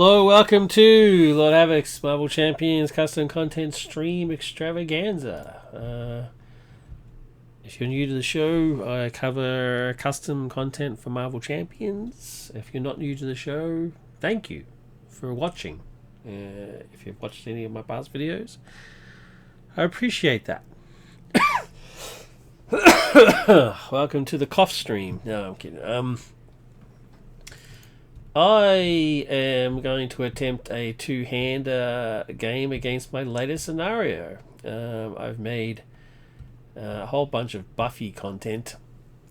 Hello, welcome to Lord Havoc's Marvel Champions Custom Content Stream Extravaganza. If you're new to the show, I cover custom content for Marvel Champions. If you're not new to the show, thank you for watching. If you've watched any of my past videos, I appreciate that. Welcome to the cough stream. No, I'm kidding. I am going to attempt a two-hander game against my latest scenario. I've made a whole bunch of Buffy content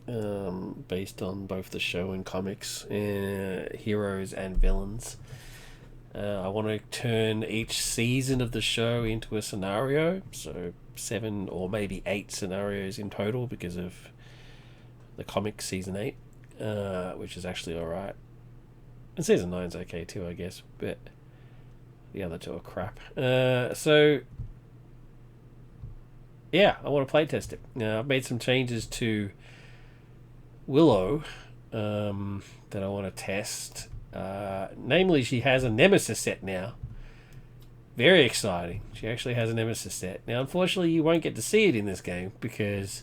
based on both the show and comics, heroes and villains. I want to turn each season of the show into a scenario, so 7 or maybe 8 scenarios in total because of the comic season 8, which is actually alright. And season 9's okay too, I guess, but the other two are crap. So, yeah, I want to playtest it. I've made some changes to Willow that I want to test. Namely, she has a Nemesis set now. Very exciting. She actually has a Nemesis set. Now, unfortunately, you won't get to see it in this game because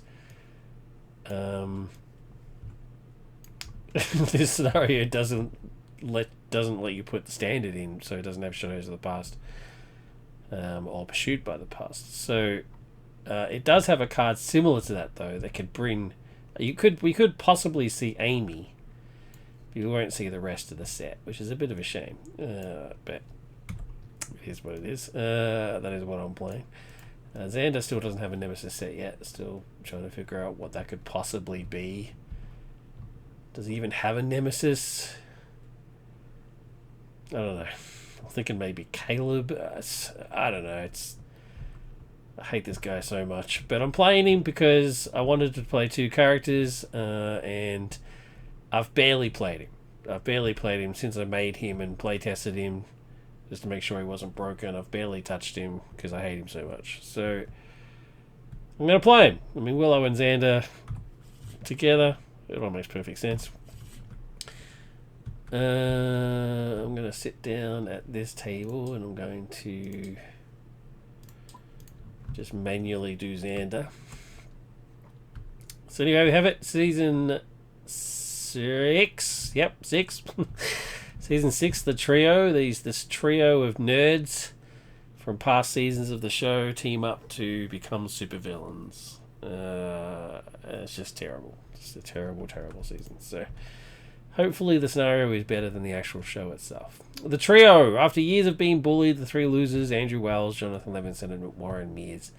this scenario doesn't let you put the standard in, so it doesn't have Shadows of the Past or Pursued by the Past. So it does have a card similar to that though that could bring. We could possibly see Amy, but you won't see the rest of the set, which is a bit of a shame. But it is what it is. That is what I'm playing. Xander still doesn't have a Nemesis set yet. Still trying to figure out what that could possibly be. Does he even have a Nemesis? I don't know. I'm thinking maybe Caleb. I don't know. I hate this guy so much. But I'm playing him because I wanted to play 2 characters, and I've barely played him. I've barely played him since I made him and playtested him just to make sure he wasn't broken. I've barely touched him because I hate him so much. So I'm going to play him. I mean, Willow and Xander together, it all makes perfect sense. I'm going to sit down at this table and I'm going to just manually do Xander. So anyway, we have it. Season 6. Yep, 6. Season 6, the trio. This trio of nerds from past seasons of the show team up to become supervillains. It's just terrible. It's a terrible, terrible season. So hopefully the scenario is better than the actual show itself. The trio. After years of being bullied, the 3 losers, Andrew Wells, Jonathan Levinson, and Warren Mears,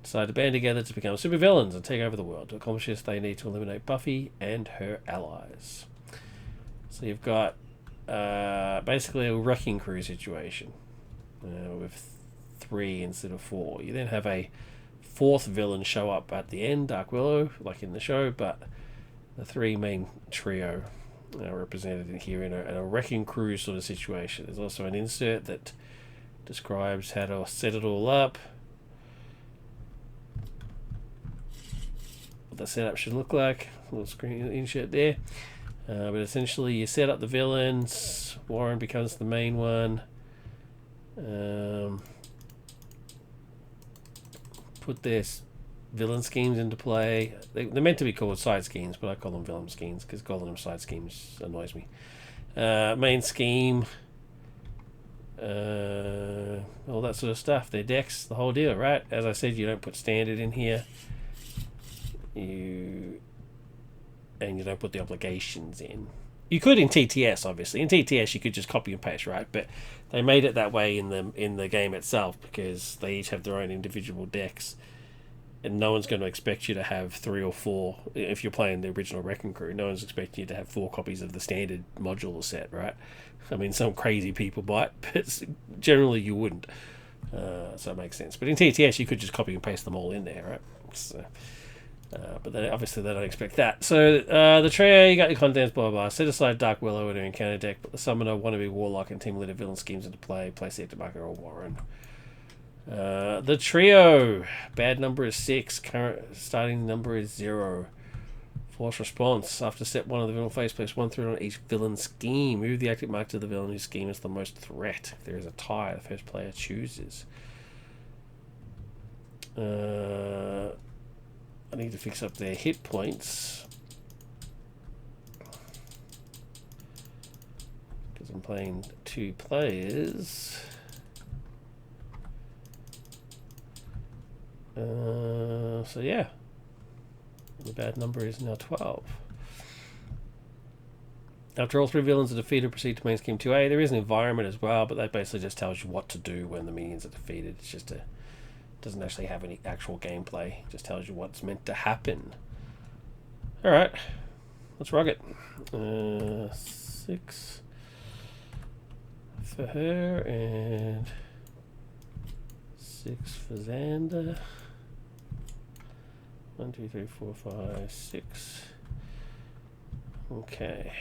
decide to band together to become supervillains and take over the world. To accomplish this, they need to eliminate Buffy and her allies. So you've got basically a wrecking crew situation with 3 instead of 4. You then have a 4th villain show up at the end, Dark Willow, like in the show, but the 3 main trio are represented in here in a wrecking crew sort of situation. There's also an insert that describes how to set it all up, what the setup should look like. A little screen insert there. But essentially you set up the villains. Warren becomes the main one. Put this villain schemes into play. They're meant to be called side schemes, but I call them villain schemes because calling them side schemes annoys me. Main scheme, all that sort of stuff. Their decks, the whole deal, right? As I said, you don't put standard in here. You don't put the obligations in. You could in TTS, obviously. In TTS, you could just copy and paste, right? But they made it that way in the game itself because they each have their own individual decks. And no one's going to expect you to have 3 or 4, if you're playing the original Wrecking Crew, no one's expecting you to have 4 copies of the standard modular set, right? I mean, some crazy people might, but generally you wouldn't. So it makes sense. But in TTS, you could just copy and paste them all in there, right? So, but obviously they don't expect that. So the trio, you got your contents, blah, blah, blah. Set aside Dark Willow in her encounter deck, but the summoner, wannabe Warlock, and team leader villain schemes into play. Place the Marker or Warren. The trio, bad number is 6, current starting number is 0 Force response. After step 1 of the villain phase, place 1 through on each villain scheme. Move the active mark to the villain whose scheme is the most threat. If there is a tie, the first player chooses. I need to fix up their hit points. Because I'm playing 2 players. So yeah. The bad number is now 12. After all 3 villains are defeated, proceed to main scheme 2A. There is an environment as well, but that basically just tells you what to do when the minions are defeated. It's just doesn't actually have any actual gameplay. It just tells you what's meant to happen. Alright. Let's rock it. 6 for her and 6 for Xander. 1, 2, 3, 4, 5, 6. Okay.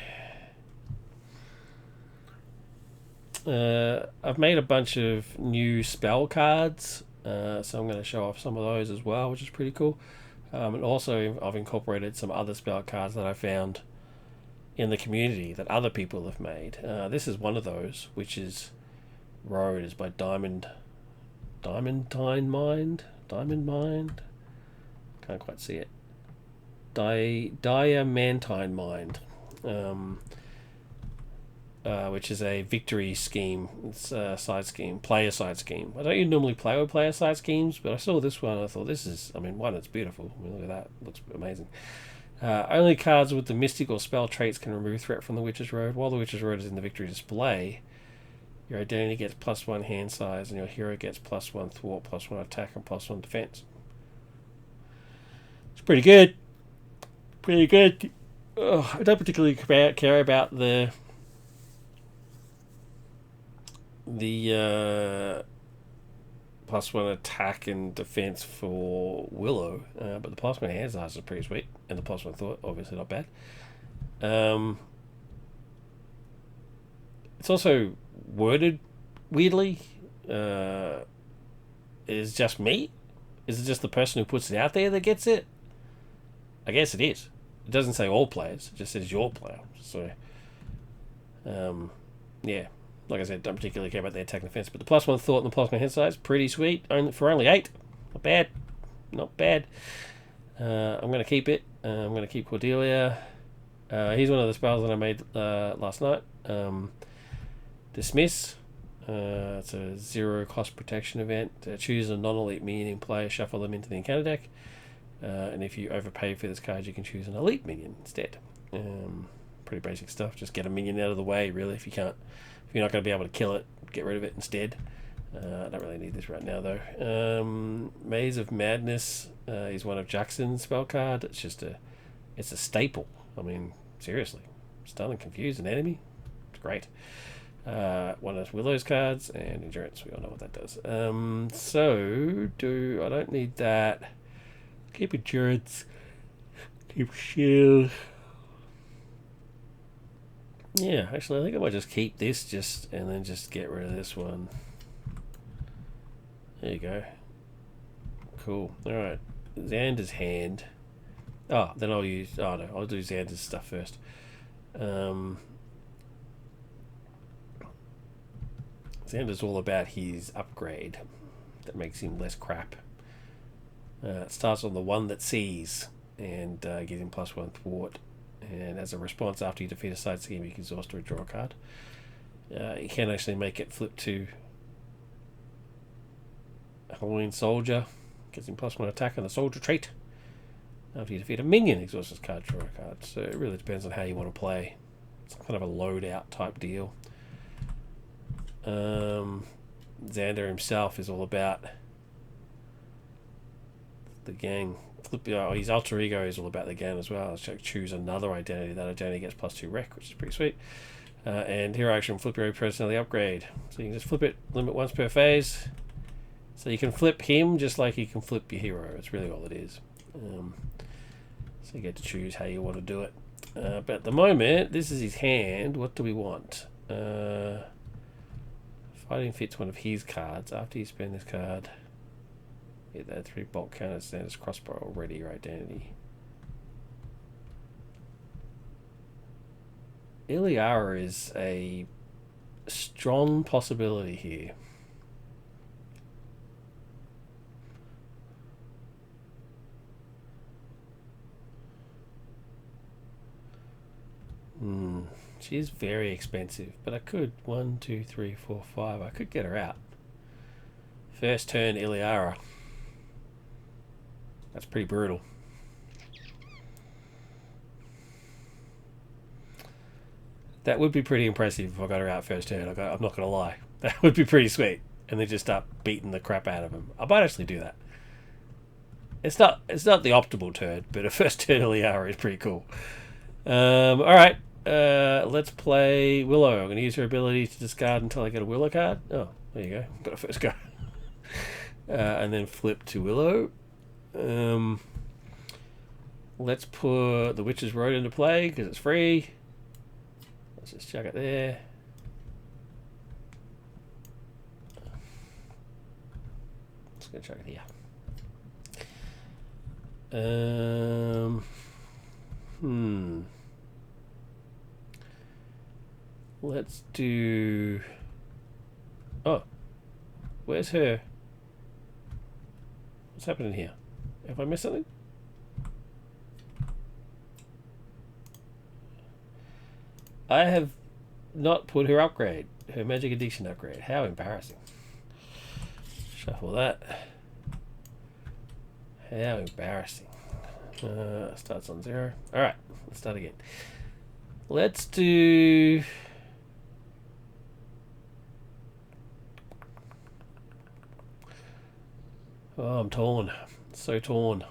I've made a bunch of new spell cards, so I'm going to show off some of those as well, which is pretty cool. And also, I've incorporated some other spell cards that I found in the community that other people have made. This is one of those, which is Road, is by Diamond Mind. Can't quite see it. Diamantine Mind, which is a victory scheme. It's a side scheme, player side scheme. I don't normally play with player side schemes, but I saw this one and I thought this is, one, it's beautiful. Look at that, it looks amazing. Only cards with the mystic or spell traits can remove threat from the Witch's Road. While the Witch's Road is in the victory display, your identity gets +1 hand size and your hero gets +1 thwart, +1 attack, and +1 defense. It's pretty good. Pretty good. I don't particularly care about the +1 attack and defense for Willow, but the +1 hand size is pretty sweet, and the +1 thought obviously not bad. It's also worded weirdly. Is it just me? Is it just the person who puts it out there that gets it? I guess it is. It doesn't say all players, it just says your player. So, yeah. Like I said, don't particularly care about the attack and defense, but the +1 thought and the +1 hand size, pretty sweet. For only 8. Not bad. Not bad. I'm going to keep it. I'm going to keep Cordelia. Here's one of the spells that I made last night. Dismiss. It's a 0 cost protection event. Choose a non-elite minion in play, shuffle them into the encounter deck. And if you overpay for this card, you can choose an elite minion instead. Pretty basic stuff. Just get a minion out of the way, really. If you're not going to be able to kill it, get rid of it instead. I don't really need this right now, though. Maze of Madness is one of Jackson's spell card. It's a staple. Seriously. Stun and confuse an enemy. It's great. One of Willow's cards, and Endurance. We all know what that does. I don't need that. Keep Endurance. Keep Shield. Yeah, actually, I think I might just keep this and then just get rid of this one. There you go. Cool. Alright. Xander's hand. Oh, then I'll do Xander's stuff first. Xander's all about his upgrade that makes him less crap. It starts on the one that sees and gives him +1 thwart. And as a response, after you defeat a side scheme, you can exhaust or draw a card. You can actually make it flip to Halloween Soldier. Gives him +1 attack and the Soldier trait. After you defeat a minion, exhaust this card, draw a card. So it really depends on how you want to play. It's kind of a loadout type deal. Xander himself is all about the gang. His alter ego is all about the gang as well. So choose another identity. That identity gets +2 rec, which is pretty sweet. And hero action, flip your personality upgrade. So you can just flip it, limit once per phase. So you can flip him just like you can flip your hero. It's really all it is. So you get to choose how you want to do it. But at the moment, this is his hand. What do we want? Fighting fits one of his cards. After you spend this card, hit that 3 bolt counter, standard crossbow already your identity. Iliara is a strong possibility here. She is very expensive, but I could 1, 2, 3, 4, 5. I could get her out. First turn Iliara. That's pretty brutal. That would be pretty impressive if I got her out first turn. I'm not going to lie. That would be pretty sweet. And then just start beating the crap out of him. I might actually do that. It's not the optimal turn, but a first turn Iliara is pretty cool. Alright. Let's play Willow. I'm going to use her ability to discard until I get a Willow card. Oh, there you go. Got a first card. And then flip to Willow. Let's put the Witch's Road into play because it's free. Let's just chuck it there. Just gonna chuck it here. Let's do. Oh, where's her? What's happening here? Have I missed something? I have not put her upgrade, her magic addiction upgrade. How embarrassing. Shuffle that. How embarrassing. Starts on 0. Alright, let's start again. Let's do... Oh, I'm torn. So torn.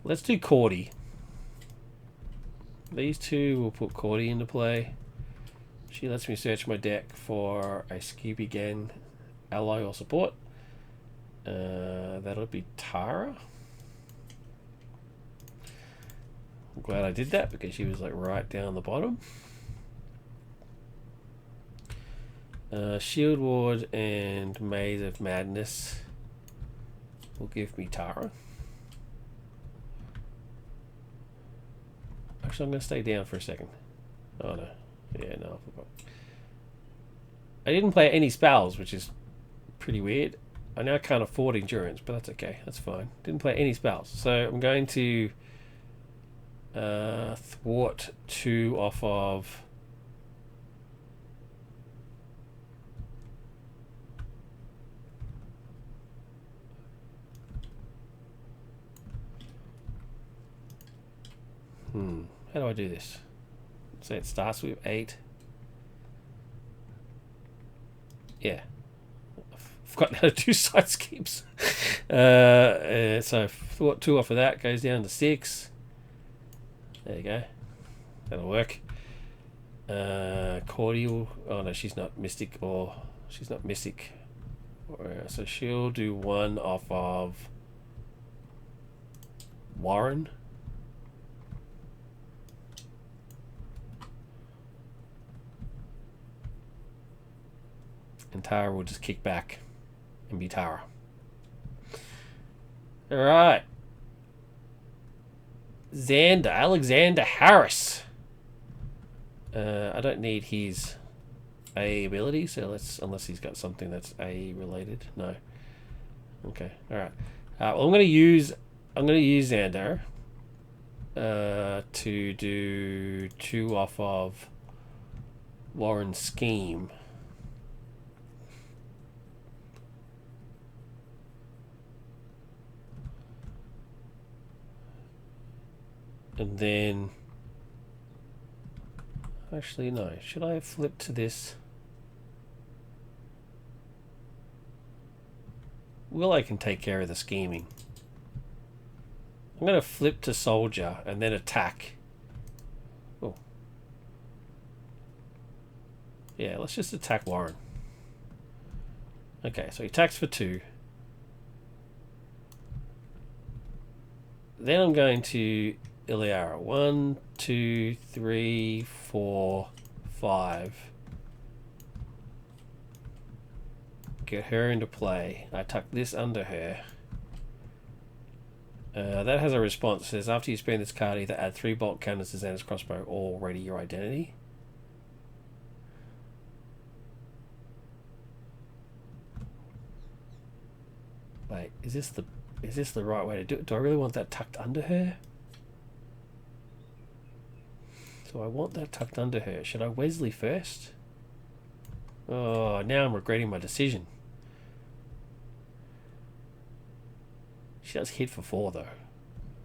Let's do Cordy. These two will put Cordy into play. She lets me search my deck for a Scooby Gang ally or support. That'll be Tara. I'm glad I did that because she was like right down the bottom. Shield Ward and Maze of Madness will give me Tara. Actually, I'm going to stay down for a second. Oh no. Yeah, no, I forgot. I didn't play any spells, which is pretty weird. I now can't afford endurance, but that's okay. That's fine. Didn't play any spells. So I'm going to thwart 2 off of... How do I do this? So it starts with 8. Yeah. I've forgotten how to do side skips. So thwart 2 off of that goes down to 6. There you go. That'll work. Cordial. Oh no, she's not mystic, or she's not mystic. So she'll do 1 off of Warren. And Tara will just kick back and be Tara. Alright. Alexander Harris. I don't need his A ability, so let's, unless he's got something that's A related. No. Okay. Alright. Well, I'm gonna use Xander to do 2 off of Warren's scheme. And then, actually no, should I flip to this? Willow can take care of the scheming. I'm going to flip to soldier and then attack. Oh. Yeah, let's just attack Warren. Okay, so he attacks for 2. Then I'm going to Iliara. 1, 2, 3, 4, 5. Get her into play. I tuck this under her. That has a response. It says, after you spend this card, either add 3 bolt counters to Xander's crossbow or ready your identity. Wait, is this the right way to do it? Do I really want that tucked under her? Do I want that tucked under her? Should I Wesley first? Oh, now I'm regretting my decision. She does hit for 4 though.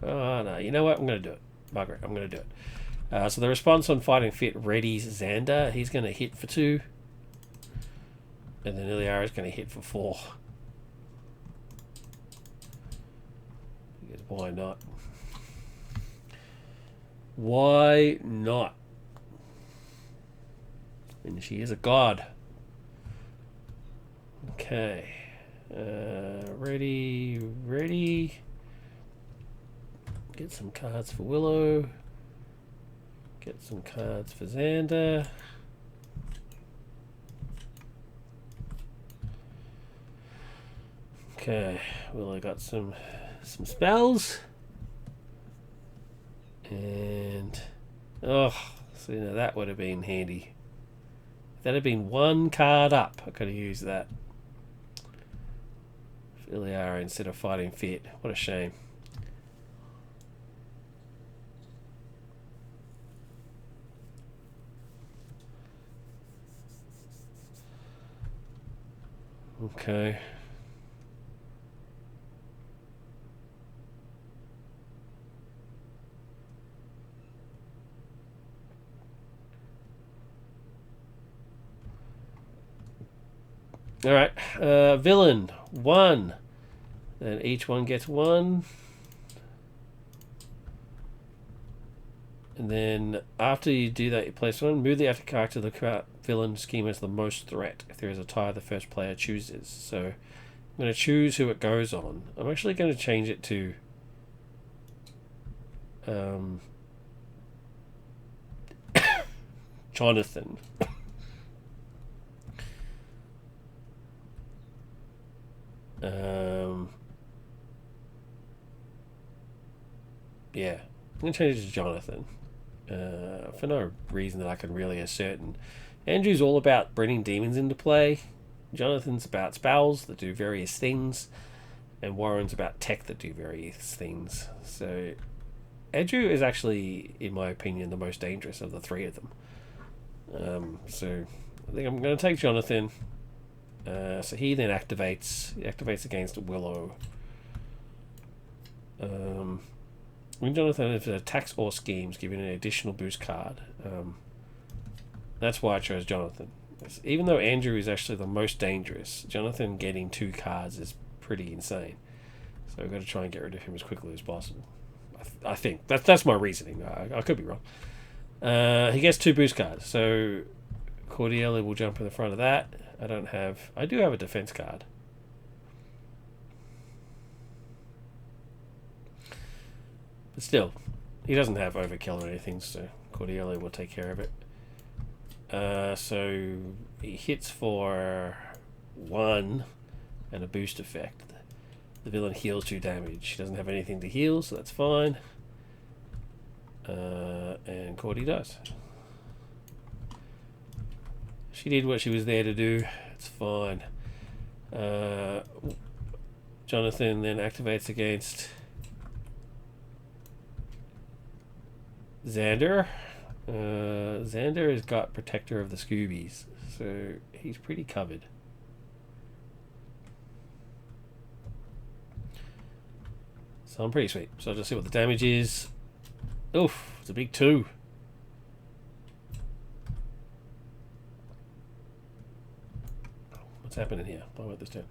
Oh no, you know what? I'm going to do it. Margaret, I'm going to do it. So the response on Fighting Fit readies Xander. He's going to hit for 2. And then Iliara is going to hit for 4. Because why not? Why not? And she is a god. Okay. Ready. Get some cards for Willow. Get some cards for Xander. Okay, Willow got some spells. And oh, so you know, that would have been handy. If that had been 1 card up, I could have used that. Iliara instead of Fighting Fit. What a shame. Okay. Alright. Villain. 1. Then each one gets 1. And then after you do that, you place 1. Move the active character to the villain scheme as the most threat. If there is a tie, the first player chooses. So I'm going to choose who it goes on. I'm actually going to change it to Jonathan. Yeah, I'm going to change it to Jonathan. For no reason that I can really ascertain. Andrew's all about bringing demons into play. Jonathan's about spells that do various things. And Warren's about tech that do various things. So Andrew is actually, in my opinion, the most dangerous of the 3 of them. So I think I'm going to take Jonathan. So he then activates. He activates against Willow. When Jonathan, if it attacks or schemes, giving an additional boost card. That's why I chose Jonathan. Even though Andrew is actually the most dangerous, Jonathan getting 2 cards is pretty insane. So we've got to try and get rid of him as quickly as possible. I think that's my reasoning. I could be wrong. He gets 2 boost cards, so Cordelia will jump in the front of that. I do have a defense card. But still, he doesn't have overkill or anything, so Cordelia will take care of it. So he hits for 1 and a boost effect. The villain heals 2 damage. He doesn't have anything to heal, so that's fine. And Cordy does. She did what she was there to do. It's fine. Jonathan then activates against Xander. Xander has got Protector of the Scoobies, so he's pretty covered. So I'm pretty sweet. So I'll just see what the damage is. Oof, it's a big 2. What's happening here? I wrote this down.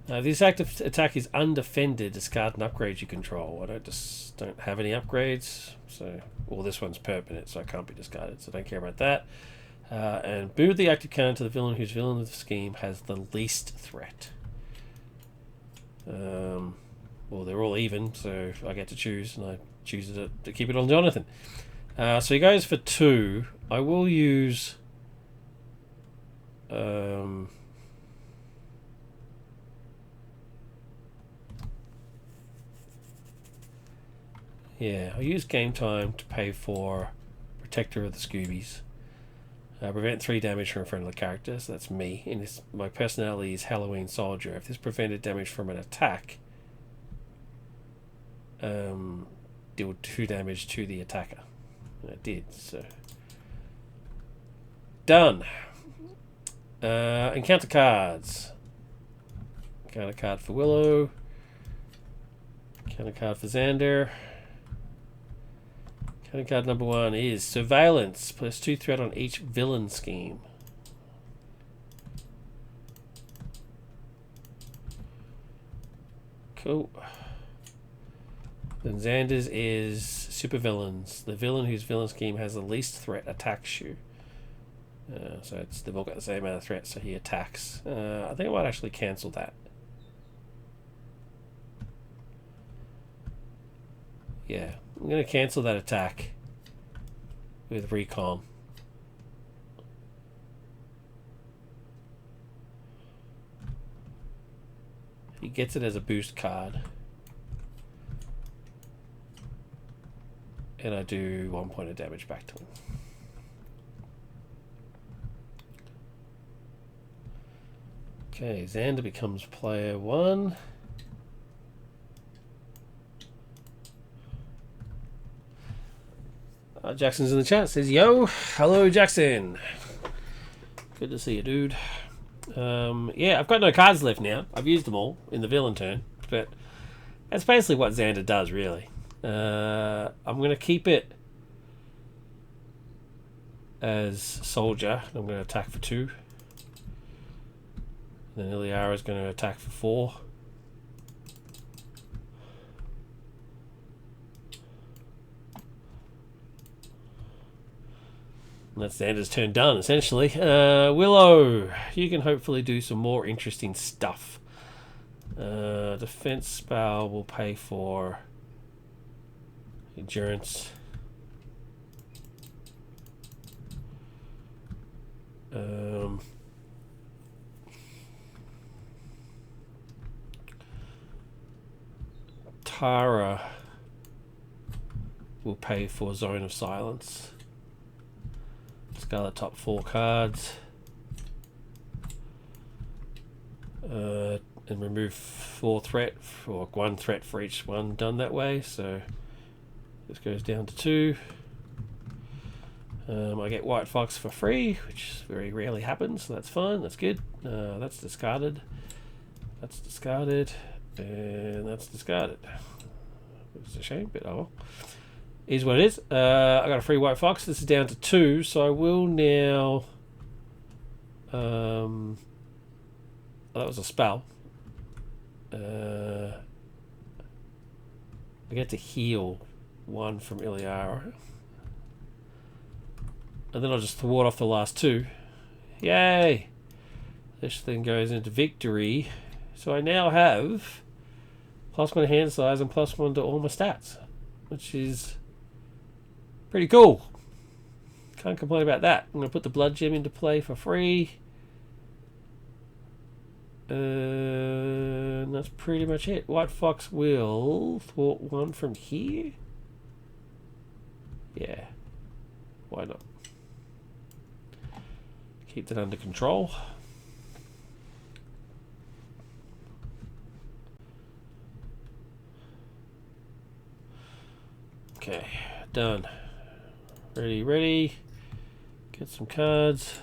This active attack is undefended. Discard an upgrade you control. I don't have any upgrades, so this one's permanent, so I can't be discarded. So don't care about that. And move the active counter to the villain whose villain of the scheme has the least threat. Well, they're all even, so I get to choose, and I choose to keep it on Jonathan. So he goes for 2. I will use. Yeah, I'll use game time to pay for Protector of the Scoobies. Prevent 3 damage from a friendly character, so that's me. And my personality is Halloween Soldier. If this prevented damage from an attack, deal 2 damage to the attacker. And it did, so. Done. Encounter cards. Encounter card for Willow. Encounter card for Xander. Encounter card number 1 is Surveillance. +2 threat on each villain scheme. Cool. Then Xander's is Supervillains. The villain whose villain scheme has the least threat attacks you. So they've all got the same amount of threat, so he attacks. I think I might actually cancel that. Yeah, I'm going to cancel that attack with Recon. He gets it as a boost card. And I do 1 point of damage back to him. Okay, Xander becomes player 1. Jackson's in the chat, says, yo, hello Jackson. Good to see you, dude. Yeah, I've got no cards left now. I've used them all in the villain turn, but that's basically what Xander does, really. I'm going to keep it as Soldier. I'm going to attack for 2. Then Iliara is going to attack for 4. And that's Xander's turn done, essentially. Willow, you can hopefully do some more interesting stuff. Defense spell will pay for endurance. Tara will pay for Zone of Silence. Discard the top 4 cards. And remove 4 threat, or 1 threat for each one done that way. So this goes down to 2. I get White Fox for free, which very rarely happens, so that's fine, that's good. That's discarded. That's discarded. And that's discarded. It's a shame, but oh well. Is what it is. I got a free White Fox. This is down to 2, so I will now. Oh, that was a spell. I get to heal 1 from Iliara. And then I'll just thwart off the last 2. Yay! This thing goes into victory. So I now have +1 hand size and +1 to all my stats, which is pretty cool. Can't complain about that. I'm going to put the blood gem into play for free. And that's pretty much it. White Fox will thwart 1 from here. Yeah. Why not? Keep that under control. Okay, done. Ready. Get some cards.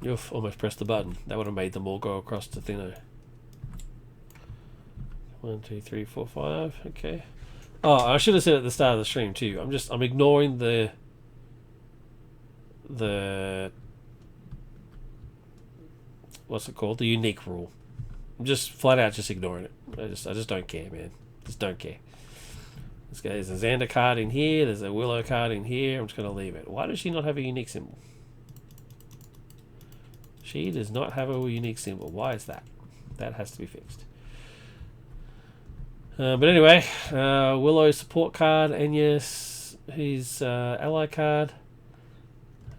Oof, almost pressed the button. That would have made them all go across to thinner. 1, 2, 3, 4, 5. Okay. Oh, I should have said at the start of the stream too. I'm ignoring the what's it called? The unique rule. I'm just flat out just ignoring it. I just don't care, man. Just don't care. There's a Xander card in here. There's a Willow card in here. I'm just going to leave it. Why does she not have a unique symbol? She does not have a unique symbol. Why is that? That has to be fixed. But anyway, Willow's support card. Enya's his ally card.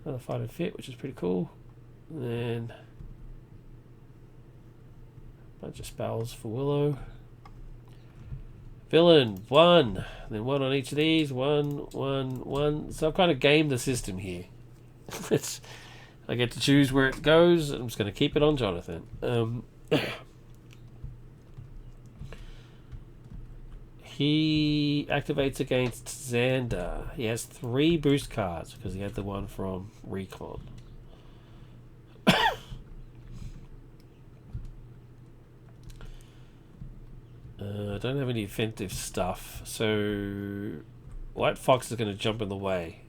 Another Fight and Fit, which is pretty cool. And then a bunch of spells for Willow. Villain, 1. Then 1 on each of these. 1, 1, 1. So I've kind of gamed the system here. I get to choose where it goes. I'm just going to keep it on Jonathan. He activates against Xander. He has 3 boost cards because he had the one from Recon. I don't have any offensive stuff, so White Fox is going to jump in the way.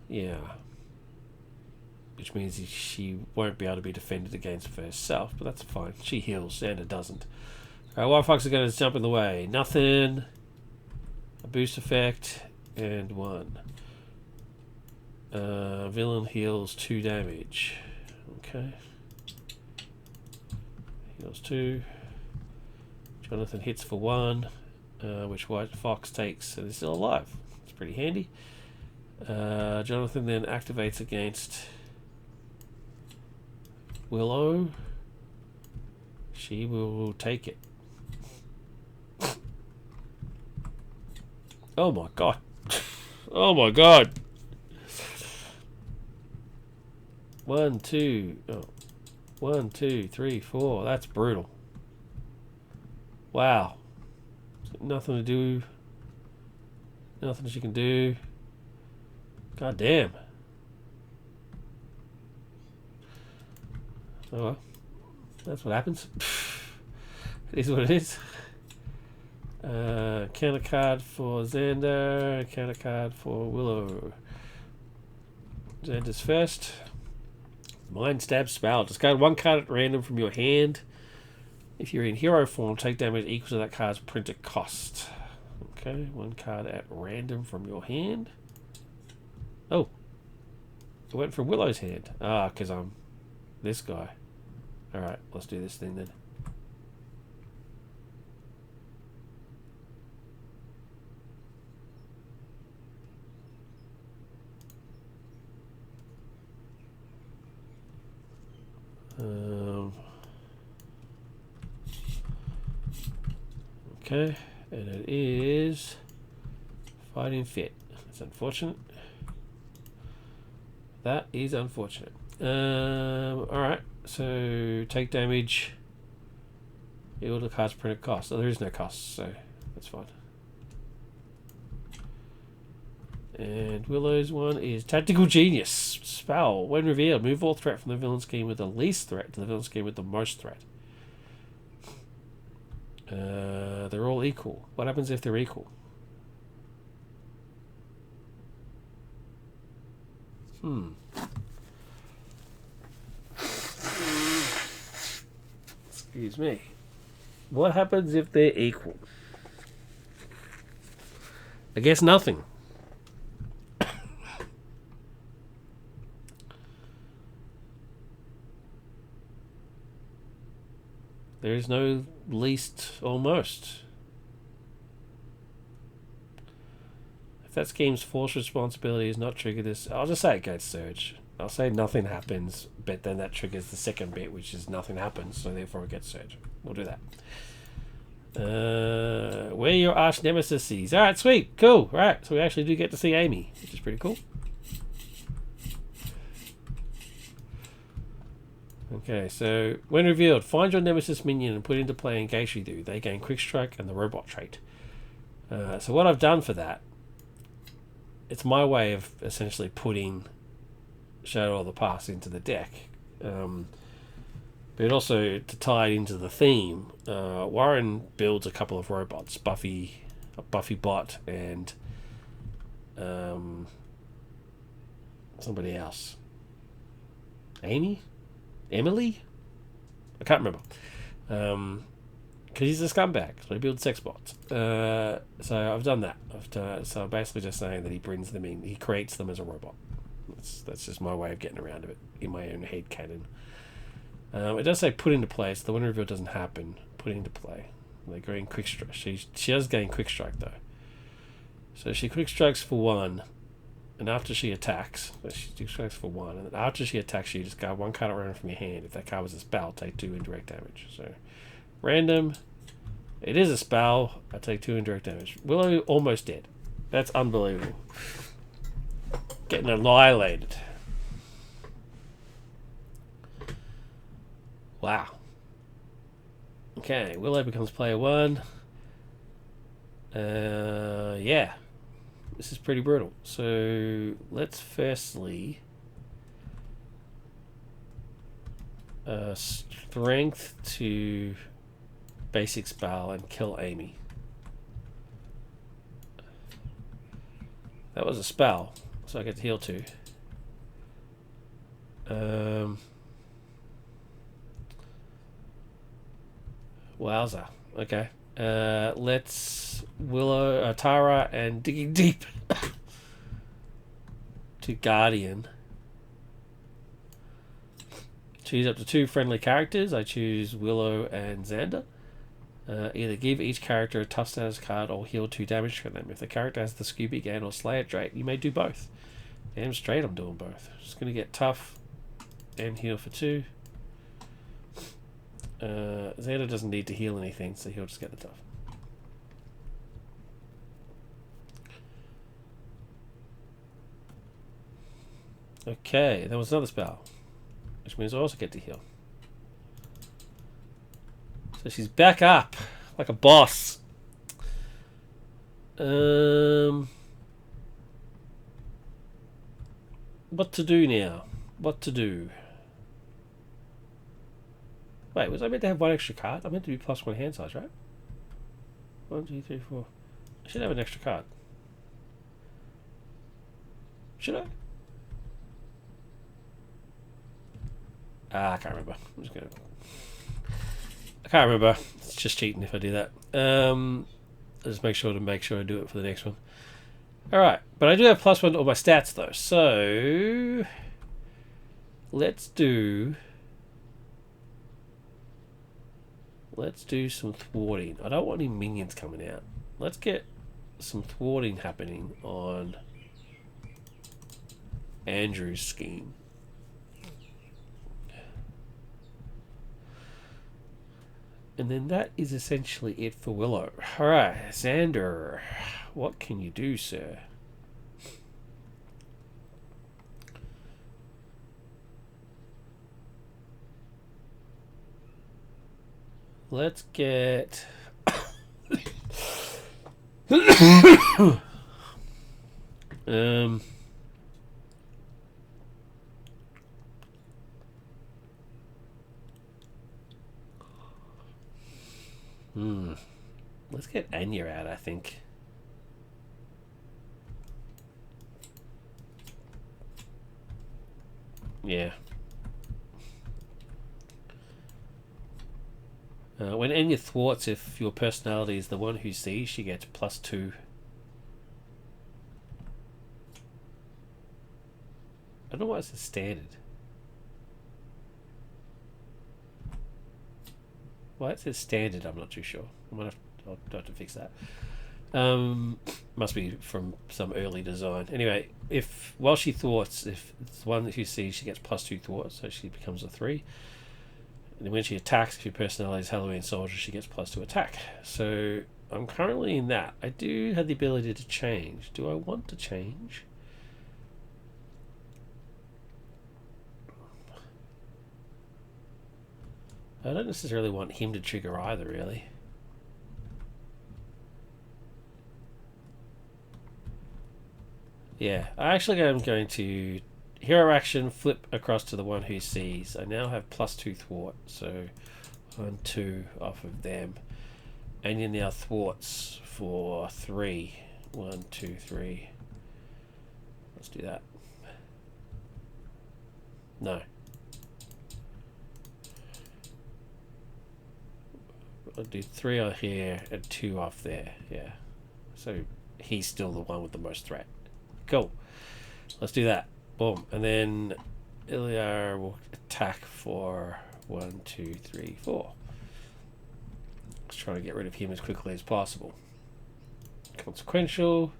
Yeah. Which means she won't be able to be defended against for herself, but that's fine. She heals, Xander doesn't. Alright, White Fox is going to jump in the way. Nothing. A boost effect, and 1. Villain heals 2 damage. Okay. Heals 2. Jonathan hits for 1, which White Fox takes, and is still alive. It's pretty handy. Jonathan then activates against Willow. She will take it. Oh my god. Oh my god. 1, 2. Oh. 1, 2, 3, 4. That's brutal. Wow. Nothing to do. Nothing she can do. God damn. Oh well. That's what happens. It is what it is. Counter card for Xander. Counter card for Willow. Xander's first. Mind Stab Spell. Discard 1 card at random from your hand. If you're in hero form, take damage equal to that card's printed cost. Okay, 1 card at random from your hand. Oh. It went from Willow's hand. Ah, because I'm this guy. Alright, let's do this thing then. Okay, and it is Fighting Fit. That's unfortunate. That is unfortunate. Alright, so take damage. Equal to the card's printed cost. Oh, there is no cost, so that's fine. And Willow's one is Tactical Genius. Spell. When revealed, move all threat from the villain scheme with the least threat to the villain scheme with the most threat. They're all equal. What happens if they're equal? Excuse me. What happens if they're equal? I guess nothing. There is no least or most. If that scheme's force responsibility is not triggered this, I'll just say it goes surge. I'll say nothing happens, but then that triggers the second bit, which is nothing happens, so therefore it gets surge. We'll do that. Where your arch nemesis sees. Alright, sweet, cool. Right, so we actually do get to see Amy, which is pretty cool. Okay, so when revealed, find your nemesis minion and put it into play engage with you. They gain quick strike and the robot trait. So what I've done for that, it's my way of essentially putting Shadow of the Past into the deck. But also to tie it into the theme, Warren builds a couple of robots, Buffy, a Buffy bot, and somebody else. Emily? I can't remember. Because he's a scumbag, so he builds sex bots. So I've done that. So I'm basically just saying that he brings them in. He creates them as a robot. That's just my way of getting around it in my own head canon. It does say put into play, so the when reveal doesn't happen. Put into play. They gain quick strike. She does gain quick strike though. So she quick strikes for 1. And after she attacks, she strikes for 1. And then after she attacks, you discard 1 card at random from your hand. If that card was a spell, take 2 indirect damage. So, random. It is a spell. I take 2 indirect damage. Willow almost dead. That's unbelievable. Getting annihilated. Wow. Okay, Willow becomes player 1. Yeah. This is pretty brutal. So let's firstly strength to basic spell and kill Amy. That was a spell, so I get to heal 2. Wowza. Okay. Let's Willow, Tara, and digging deep to Guardian. Choose up to 2 friendly characters. I choose Willow and Xander. Either give each character a tough status card or heal 2 damage from them. If the character has the Scooby Gang or Slayer trait, you may do both. Damn straight I'm doing both. Just going to get tough and heal for 2. Xander doesn't need to heal anything, so he'll just get the tough. Okay, there was another spell, which means I also get to heal. So she's back up like a boss. What to do now? What to do? Wait, was I meant to have 1 extra card? I meant to be +1 hand size, right? 1, 2, 3, 4. I should have an extra card. Should I? I can't remember. I'm just gonna. I can't remember. It's just cheating if I do that. I'll just make sure I do it for the next one. All right, but I do have +1 to all my stats though. So let's do some thwarting. I don't want any minions coming out. Let's get some thwarting happening on Andrew's scheme. And then that is essentially it for Willow. Alright, Xander, what can you do, sir? Let's get... Let's get Anya out, I think. Yeah. When Anya thwarts, if your personality is the one who sees, she gets +2. I don't know why it says standard. Why it says standard, I'm not too sure. I'll have to fix that. Must be from some early design. Anyway, while she thwarts, if it's the one that you see, she gets +2 thwarts, so she becomes a 3. And then when she attacks, if your personality is Halloween Soldier, she gets +2 attack. So I'm currently in that. I do have the ability to change. Do I want to change? I don't necessarily want him to trigger either, really. Yeah, I actually am going to hero action, flip across to the one who sees. I now have +2 thwart, so 1, 2 off of them. And you now thwarts for 3. 1, 2, 3. Let's do that. No. I'll do 3 on here and 2 off there. Yeah. So he's still the one with the most threat. Cool. Let's do that. Boom. And then Iliar will attack for 1, 2, 3, 4. Let's try to get rid of him as quickly as possible. Consequential.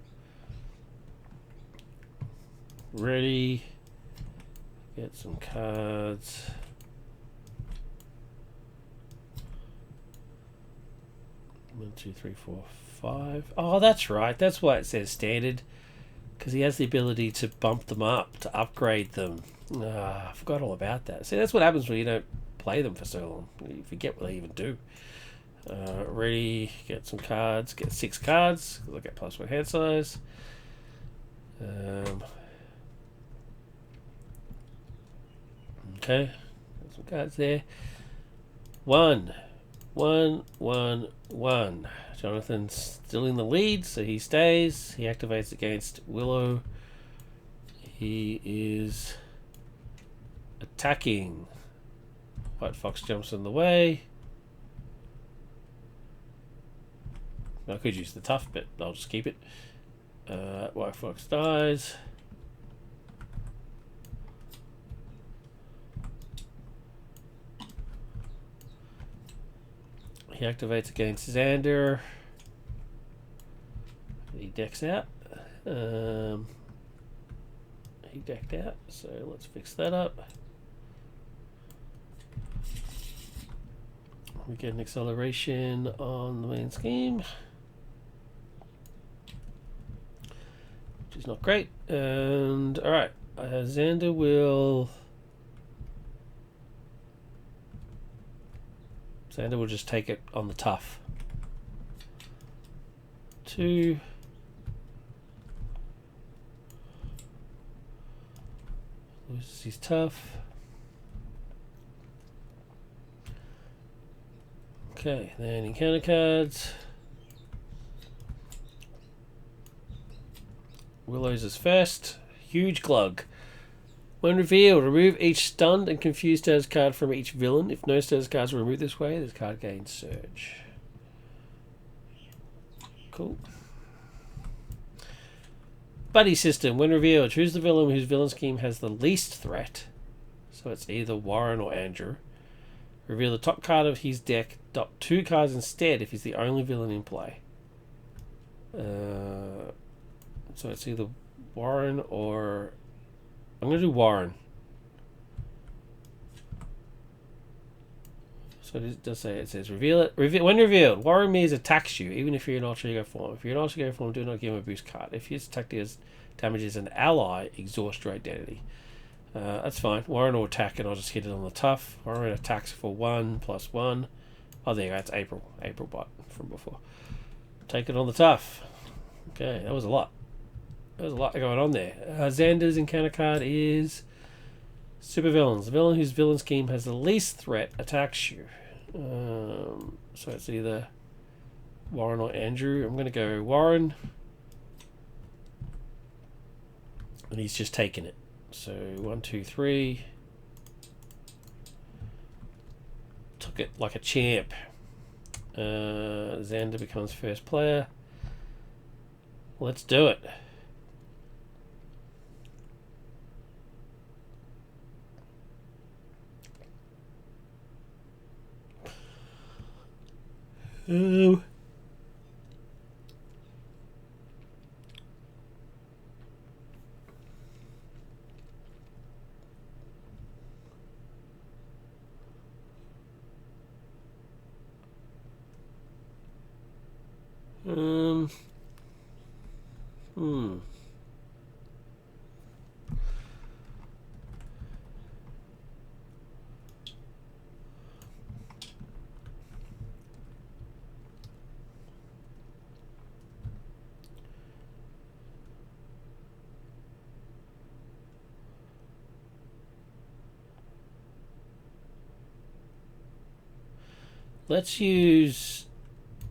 ready. Get some cards. One, two, three, four, five. Oh, that's right. That's why it says standard. Because he has the ability to bump them up, to upgrade them. I forgot all about that. See, that's what happens when you don't play them for so long. You forget what they even do. Ready, get some cards. Get 6 cards. Look at +1 hand size. Okay, got some cards there. 1, 1, 1, 1. Jonathan's still in the lead, so he stays. He activates against Willow. He is attacking. White Fox jumps in the way. I could use the tough, but I'll just keep it. White Fox dies. He activates against Xander. He decks out. He decked out, so let's fix that up. We get an acceleration on the main scheme, which is not great. And alright, Xander will just take it on the tough. 2. Loses his tough. Okay, then encounter cards. Willow's is first. Huge Glug. When revealed, remove each stunned and confused status card from each villain. If no status cards are removed this way, this card gains Surge. Cool. Buddy system. When revealed, choose the villain whose villain scheme has the least threat. So it's either Warren or Andrew. Reveal the top card of his deck. Drop 2 cards instead if he's the only villain in play. So it's either Warren or... I'm going to do Warren. So it does say, it says reveal it. When revealed, Warren Mears attacks you even if you're in alter ego form. If you're in alter ego form, do not give him a boost card. If his attack damages an ally, exhaust your identity. That's fine. Warren will attack and I'll just hit it on the tough. Warren attacks for 1+1. Oh, there you go. That's April. April bot from before. Take it on the tough. Okay, that was a lot. There's a lot going on there. Xander's encounter card is supervillains. The villain whose villain scheme has the least threat attacks you. So it's either Warren or Andrew. I'm going to go Warren. And he's just taken it. So 1, 2, 3. Took it like a champ. Xander becomes first player. Let's do it. Oh. Let's use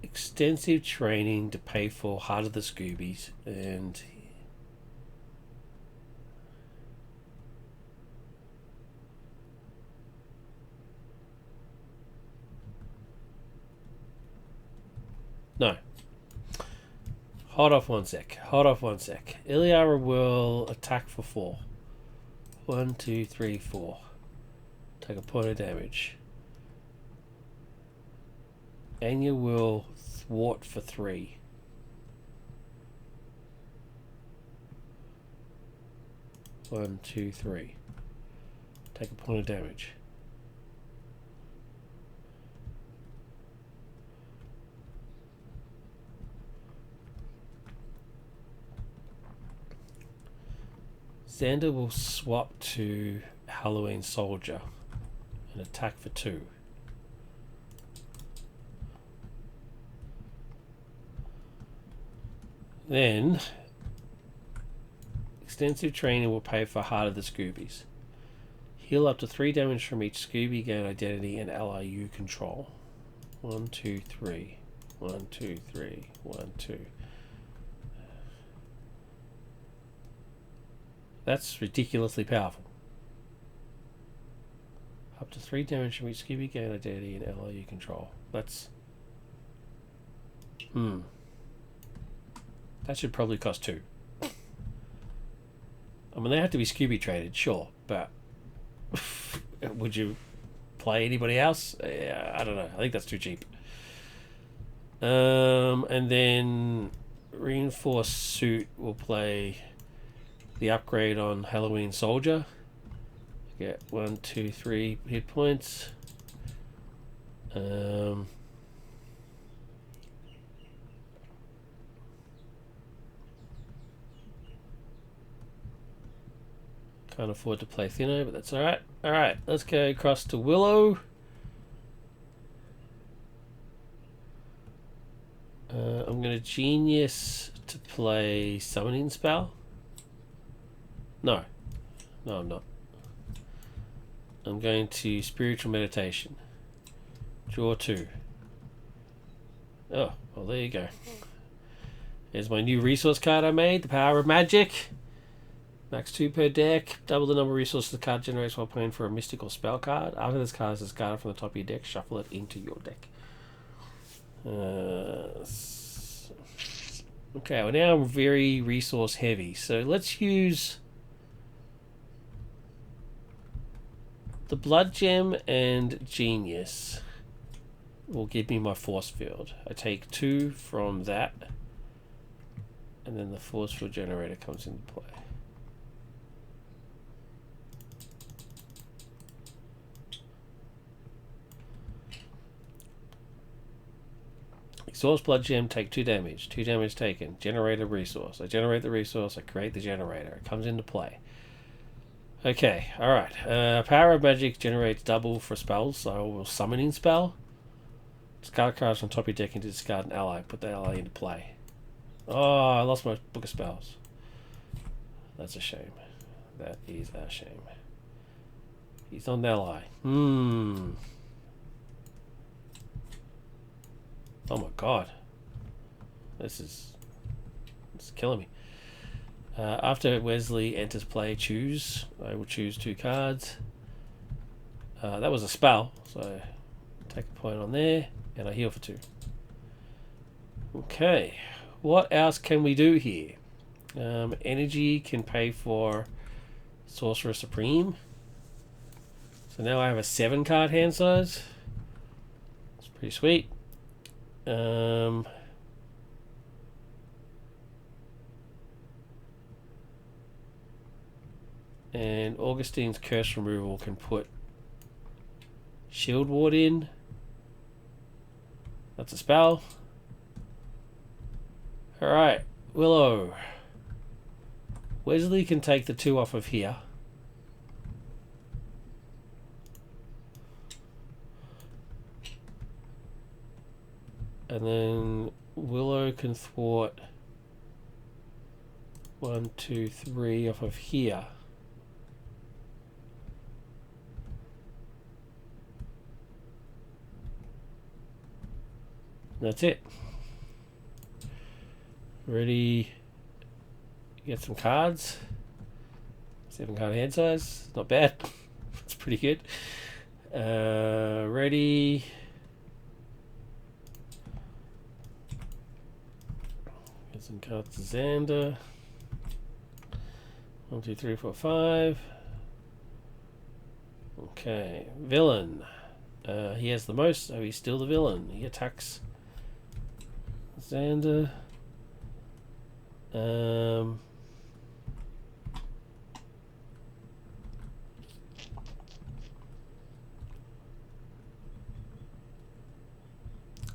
extensive training to pay for Heart of the Scoobies and no. Hold off one sec. Hold off one sec. Iliara will attack for 4. 1, 2, 3, 4. Take a point of damage. Anya will thwart for 3. 1, 2, 3. Take a point of damage. Xander will swap to Halloween Soldier and attack for 2. Then, extensive training will pay for Heart of the Scoobies. Heal up to 3 damage from each Scooby, gain identity and ally you control. 1, 2, 3. 1, 2, 3. 1, 2. That's ridiculously powerful. Up to 3 damage from each Scooby, gain identity and ally you control. That's... That should probably cost 2. I mean, they have to be Scooby traded, sure, but would you play anybody else? I don't know. I think that's too cheap. And then Reinforced Suit will play the upgrade on Halloween Soldier. Get 1, 2, 3 hit points. Can't afford to play Thinno, but that's alright. Alright, let's go across to Willow. I'm going to Genius to play Summoning Spell. No, I'm not. I'm going to Spiritual Meditation. Draw 2. Oh, well, there you go. There's my new resource card I made, the Power of Magic. Max 2 per deck. Double the number of resources the card generates while playing for a mystical spell card. After this card is discarded from the top of your deck, shuffle it into your deck. Okay, well now I'm very resource heavy, so let's use the Blood Gem and Genius will give me my force field. I take 2 from that, and then the force field generator comes into play. Exhaust Blood Gem, take 2 damage. 2 damage taken. Generate a resource. I generate the resource, I create the generator. It comes into play. Okay, alright. Power of Magic generates double for spells, so I will Summoning Spell. Discard cards from top of your deck into discard an ally. Put the ally into play. Oh, I lost my book of spells. That's a shame. That is a shame. He's not an ally. Oh my god. This is killing me. After Wesley enters play, choose. I will choose 2 cards. That was a spell, so take a point on there, and I heal for 2. Okay, what else can we do here? Energy can pay for Sorcerer Supreme. So now I have a 7 card hand size. It's pretty sweet. And Augustine's Curse Removal can put Shield Ward in. That's a spell. Alright, Willow. Wesley can take the 2 off of here. And then Willow can thwart 1, 2, 3 off of here. That's it. Ready? Get some cards. 7 card hand size. Not bad. That's pretty good. Ready? Get some cards to Xander. 1, 2, 3, 4, 5. Okay. Villain. He has the most, so he's still the villain. He attacks Xander.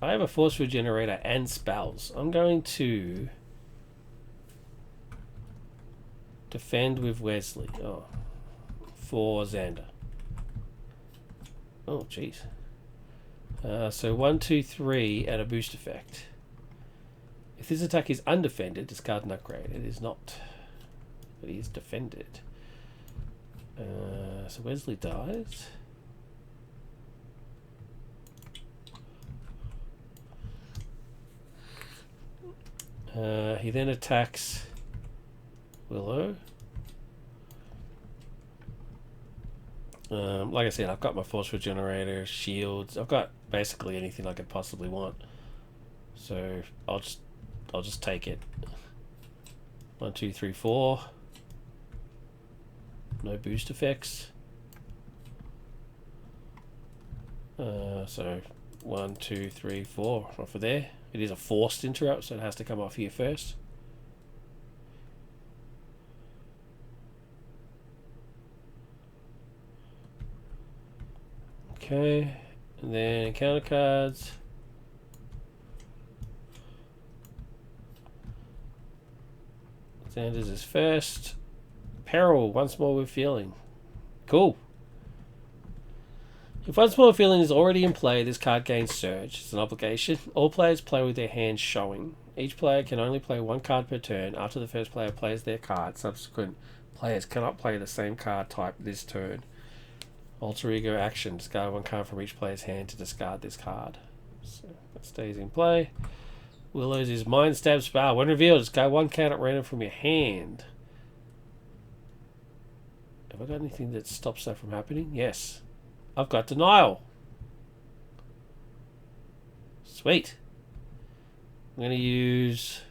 I have a force field generator and spells. I'm going to defend with Wesley. Oh, for Xander. Oh, jeez. So 1, 2, 3 and a boost effect. If this attack is undefended, discard an upgrade. It is not. But he is defended. So Wesley dies. He then attacks Willow. Like I said, I've got my force field generator, shields. I've got basically anything I could possibly want. So I'll just take it. 1, 2, 3, 4. No boost effects. So 1, 2, 3, 4 off of there. It is a forced interrupt, so it has to come off here first. Okay, and then counter cards. Xander's is first. Peril, once more with feeling. Cool. If once more feeling is already in play, this card gains surge. It's an obligation. All players play with their hands showing. Each player can only play one card per turn. After the first player plays their card, subsequent players cannot play the same card type this turn. Alter ego action. Discard one card from each player's hand to discard this card. So that stays in play. Willow's is Mind Stab Spell. When revealed, discard one card at random from your hand. Have I got anything that stops that from happening? Yes. I've got Denial. Sweet. I'm going to use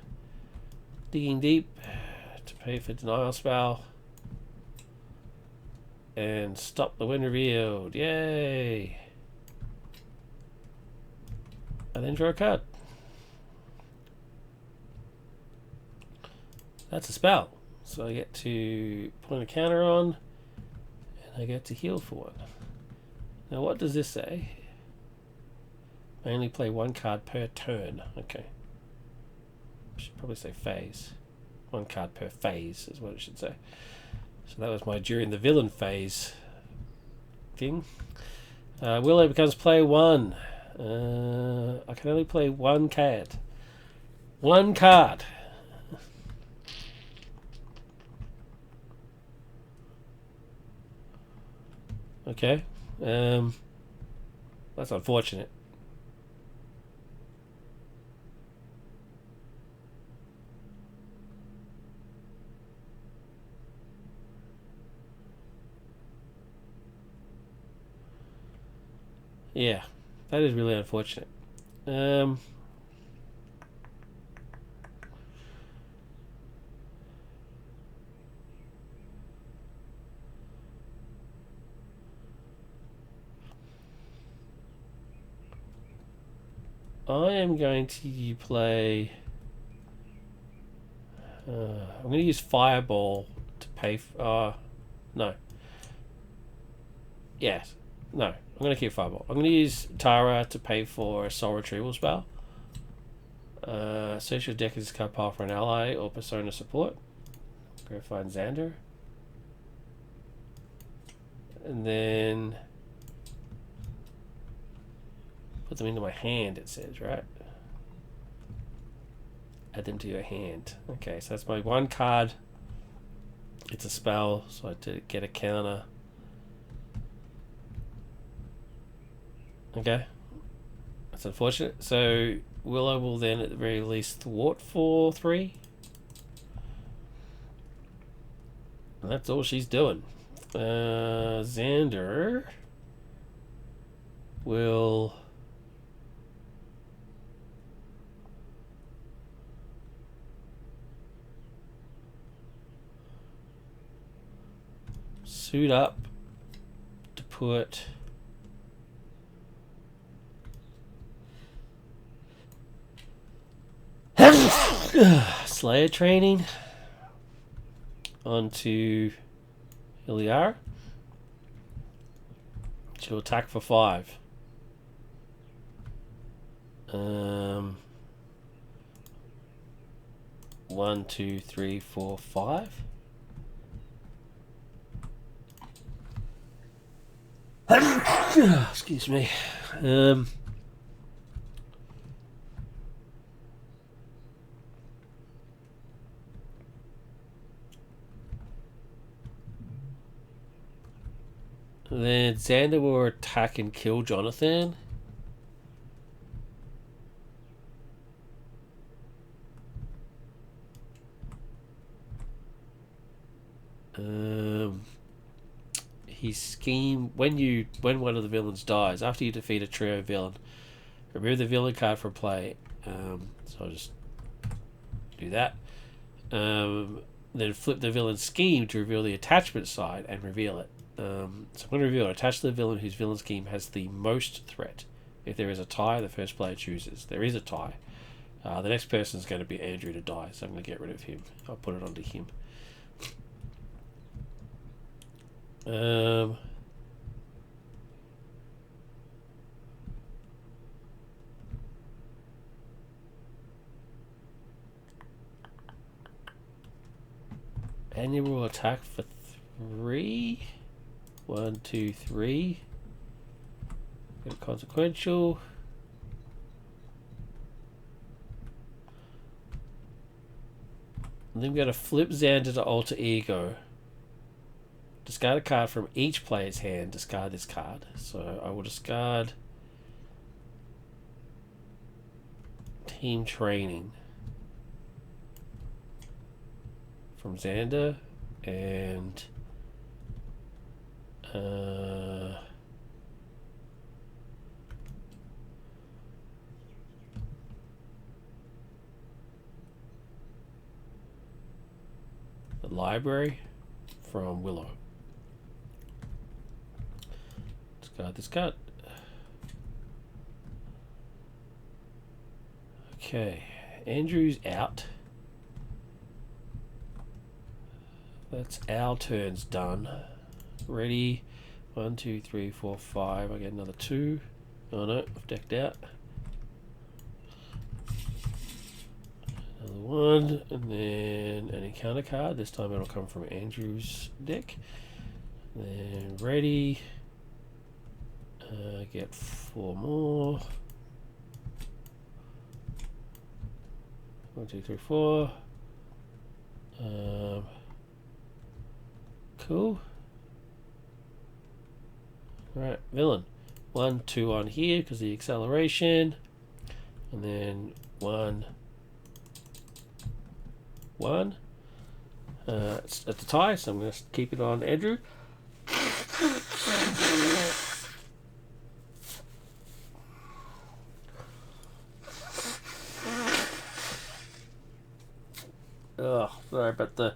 Digging Deep to pay for Denial Spell. And stop the When revealed. Yay. And then draw a card. That's a spell. So I get to point a counter on. And I get to heal for one. Now what does this say? I only play one card per turn. Okay. I should probably say phase. One card per phase is what it should say. So that was my during the villain phase thing. Willow becomes player 1. I can only play one card. One card. Okay. That's unfortunate. Yeah, that is really unfortunate. I am going to play. I'm going to use Fireball to pay for. No. Yes. No. I'm going to keep Fireball. I'm going to use Tara to pay for a Soul Retrieval spell. Search your deck as card pile for an ally or persona support. Go find Xander. And then put them into my hand, it says, right? Add them to your hand. Okay, so that's my one card. It's a spell, so I have to get a counter. Okay. That's unfortunate. So Willow will then at the very least thwart for 3. And that's all she's doing. Xander will suit up to put Slayer training onto Iliar. She'll attack for 5. 1, 2, 3, 4, 5. Excuse me. Then Xander will attack and kill Jonathan. His scheme when one of the villains dies after you defeat a trio villain, remove the villain card from play. So I'll just do that. Then flip the villain's scheme to reveal the attachment side and reveal it. So I'm going to reveal it. Attach to the villain whose villain scheme has the most threat. If there is a tie, the first player chooses. There is a tie. The next person is going to be Andrew to die, so I'm going to get rid of him. I'll put it onto him. Annual attack for 3. 1, 2, 3. Get consequential. And then we're going to flip Xander to alter ego. Discard a card from each player's hand. Discard this card. So I will discard Team Training from Xander and the library from Willow. Discard this card. Okay, Andrew's out. That's our turns done. Ready? 1, 2, 3, 4, 5. I get another 2. Oh no, I've decked out. Another 1, and then an encounter card. This time it'll come from Andrew's deck. Then ready. Get 4 more. 1, 2, 3, 4. Cool. Right, villain. 1, 2 on here because the acceleration, and then 1, 1. It's at the tie, so I'm going to keep it on Andrew. Oh, sorry about the.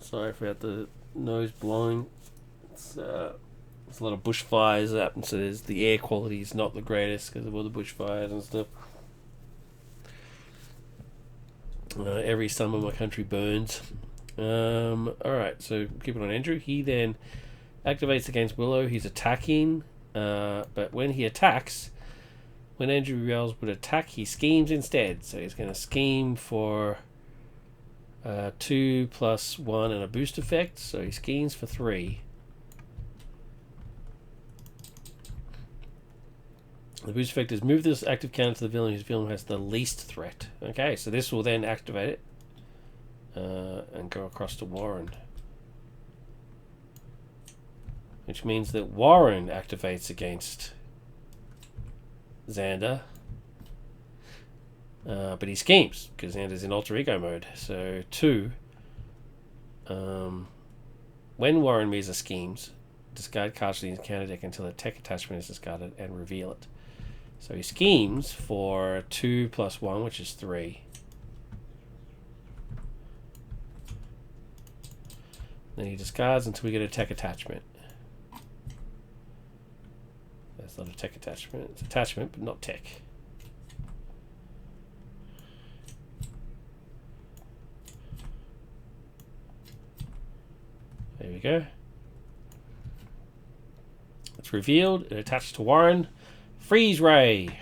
Sorry about the nose blowing. It's there's a lot of bushfires that happen, so the air quality is not the greatest because of all the bushfires and stuff. Every summer my country burns. Alright, so keep it on Andrew. He then activates against Willow. He's attacking, but when he attacks, when Andrew Wells would attack, he schemes instead. So he's going to scheme for 2 + 1 and a boost effect. So he schemes for 3. The boost effect is move this active counter to the villain whose villain has the least threat. Okay, so this will then activate it and go across to Warren. Which means that Warren activates against Xander. But he schemes because Xander's in alter ego mode. So 2. When Warren Meeser schemes, discard cards from the encounter deck until a tech attachment is discarded and reveal it. So he schemes for 2 + 1, which is 3. Then he discards until we get a tech attachment. That's not a tech attachment. It's attachment, but not tech. There we go. It's revealed. It attached to Warren. Freeze Ray.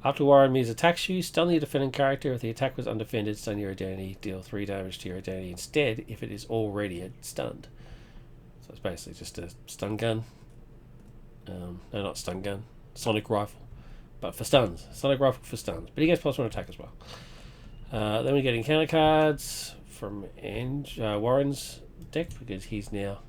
After Warren Mears attacks you, stun your defending character. If the attack was undefended, stun your identity. Deal 3 damage to your identity instead if it is already stunned. So it's basically just a stun gun. No, not stun gun. Sonic rifle. But for stuns. Sonic rifle for stuns. But he gets +1 attack as well. Then we get encounter cards from Warren's deck because he's now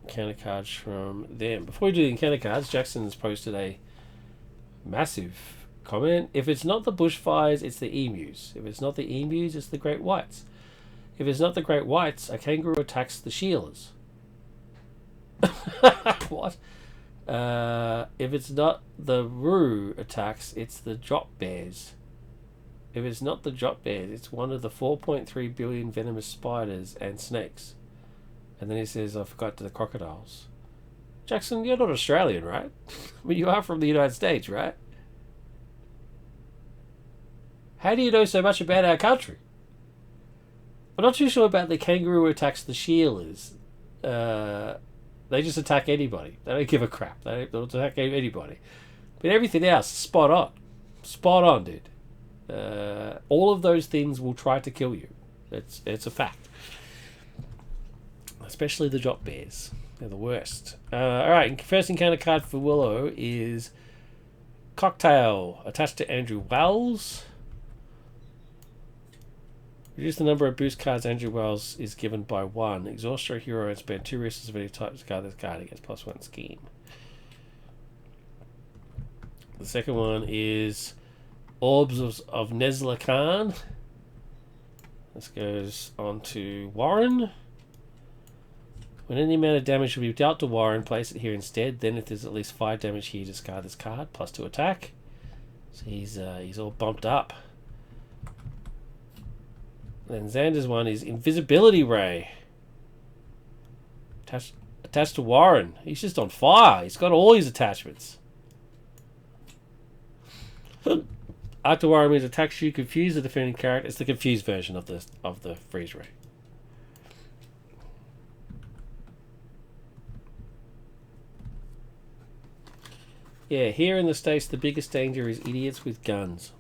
encounter cards from them. Before we do the encounter cards, Jackson's posted a massive comment. If it's not the bushfires, it's the emus. If it's not the emus, it's the great whites. If it's not the great whites, a kangaroo attacks the Sheilas. What? If it's not the Roo attacks, it's the drop bears. If it's not the drop bears, it's one of the 4.3 billion venomous spiders and snakes. And then he says, I forgot the crocodiles. Jackson, you're not Australian, right? I mean, you are from the United States, right? How do you know so much about our country? I'm not too sure about the kangaroo who attacks the Sheilas. They just attack anybody. They don't give a crap. They don't attack anybody. But everything else, spot on. Spot on, dude. All of those things will try to kill you. It's a fact. Especially the drop bears. They're the worst. Alright, first encounter card for Willow is Cocktail. Attached to Andrew Wells. Reduce the number of boost cards Andrew Wells is given by 1. Exhaust your hero and spend 2 resources of any type to card this card against +1 scheme. The second one is Orbs of Nezla Khan. This goes on to Warren. When any amount of damage will be dealt to Warren, place it here instead. Then if there's at least 5 damage here, discard this card, +2 attack. So he's all bumped up. Then Xander's one is Invisibility Ray. Attached to Warren. He's just on fire. He's got all his attachments. After Warren means attacks you, confuse the defending character. It's the confused version of the freeze ray. Yeah, here in the States, the biggest danger is idiots with guns.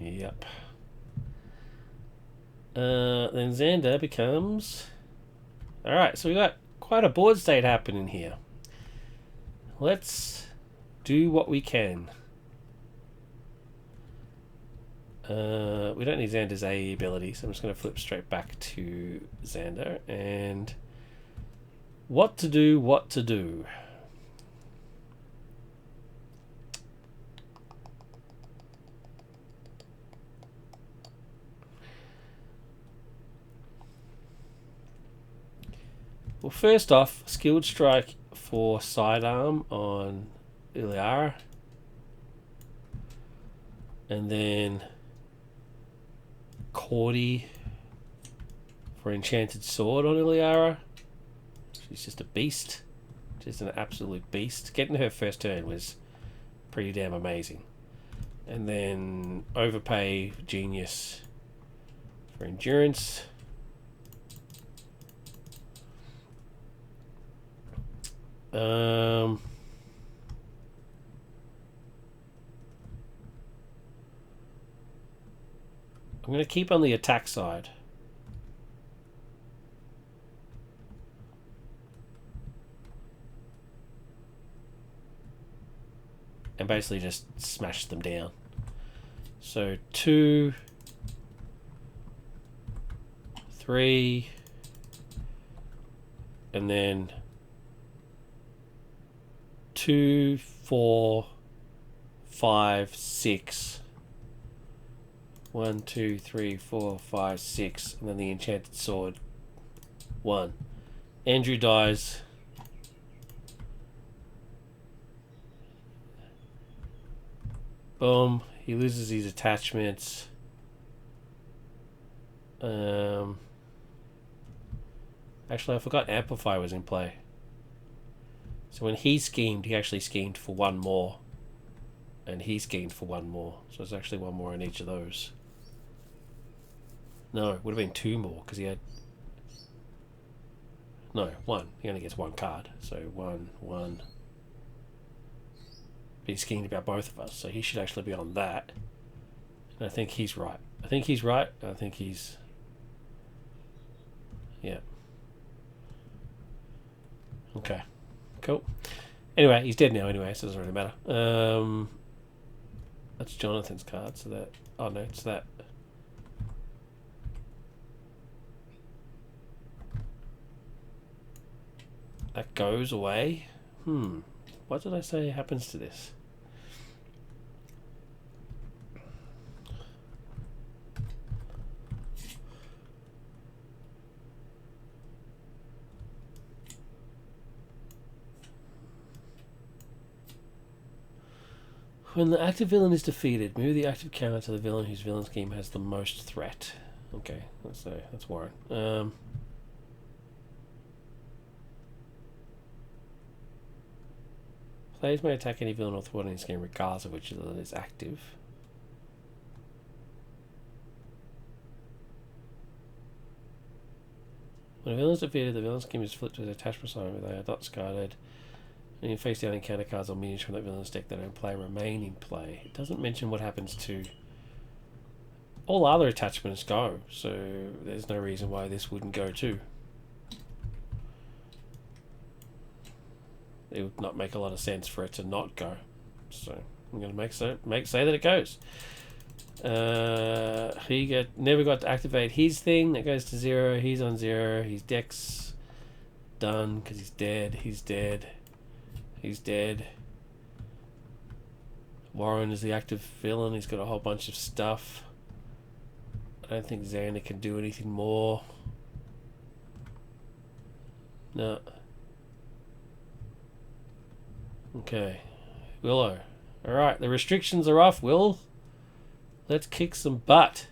Yep. Then Xander becomes... Alright, so we got quite a board state happening here. Let's do what we can. We don't need Xander's AE ability, so I'm just going to flip straight back to Xander. And what to do, what to do. Well, first off, Skilled Strike for Sidearm on Iliara. And then Cordy for Enchanted Sword on Iliara. She's just a beast. Just an absolute beast. Getting her first turn was pretty damn amazing. And then Overpay Genius for Endurance. I'm going to keep on the attack side. And basically just smash them down. So 2, 3, and then 2, 4, 5, 6. 1, 2, 3, 4, 5, 6, and then the Enchanted Sword. 1. Andrew dies. Boom. He loses his attachments. Actually, I forgot Amplify was in play. So when he schemed, he actually schemed for 1 more. And he schemed for 1 more. So there's actually 1 more in each of those. No, it would have been 2 more, because he had... No, 1. He only gets 1 card. So 1, 1. But he's keen about both of us, so he should actually be on that. And I think he's right. I think he's right. I think he's... Yeah. Okay. Cool. Anyway, he's dead now anyway, so it doesn't really matter. That's Jonathan's card, so that... Oh no, it's that. That goes away. What did I say happens to this? When the active villain is defeated, move the active counter to the villain whose villain scheme has the most threat. Okay, that's Warren. Players may attack any villain or thwart any scheme regardless of which villain is active. When a villain is defeated, the villain scheme is flipped to his attachment sign where they are not discarded. And you face down encounter cards or minions from that villain's deck that don't play remain in play. It doesn't mention what happens to all other attachments go, so there's no reason why this wouldn't go too. It would not make a lot of sense for it to not go. So I'm going to say that it goes. He never got to activate his thing. That goes to 0. He's on 0. His deck's done because he's dead. He's dead. He's dead. Warren is the active villain. He's got a whole bunch of stuff. I don't think Xander can do anything more. No. Okay. Willow. Alright, the restrictions are off, Will. Let's kick some butt.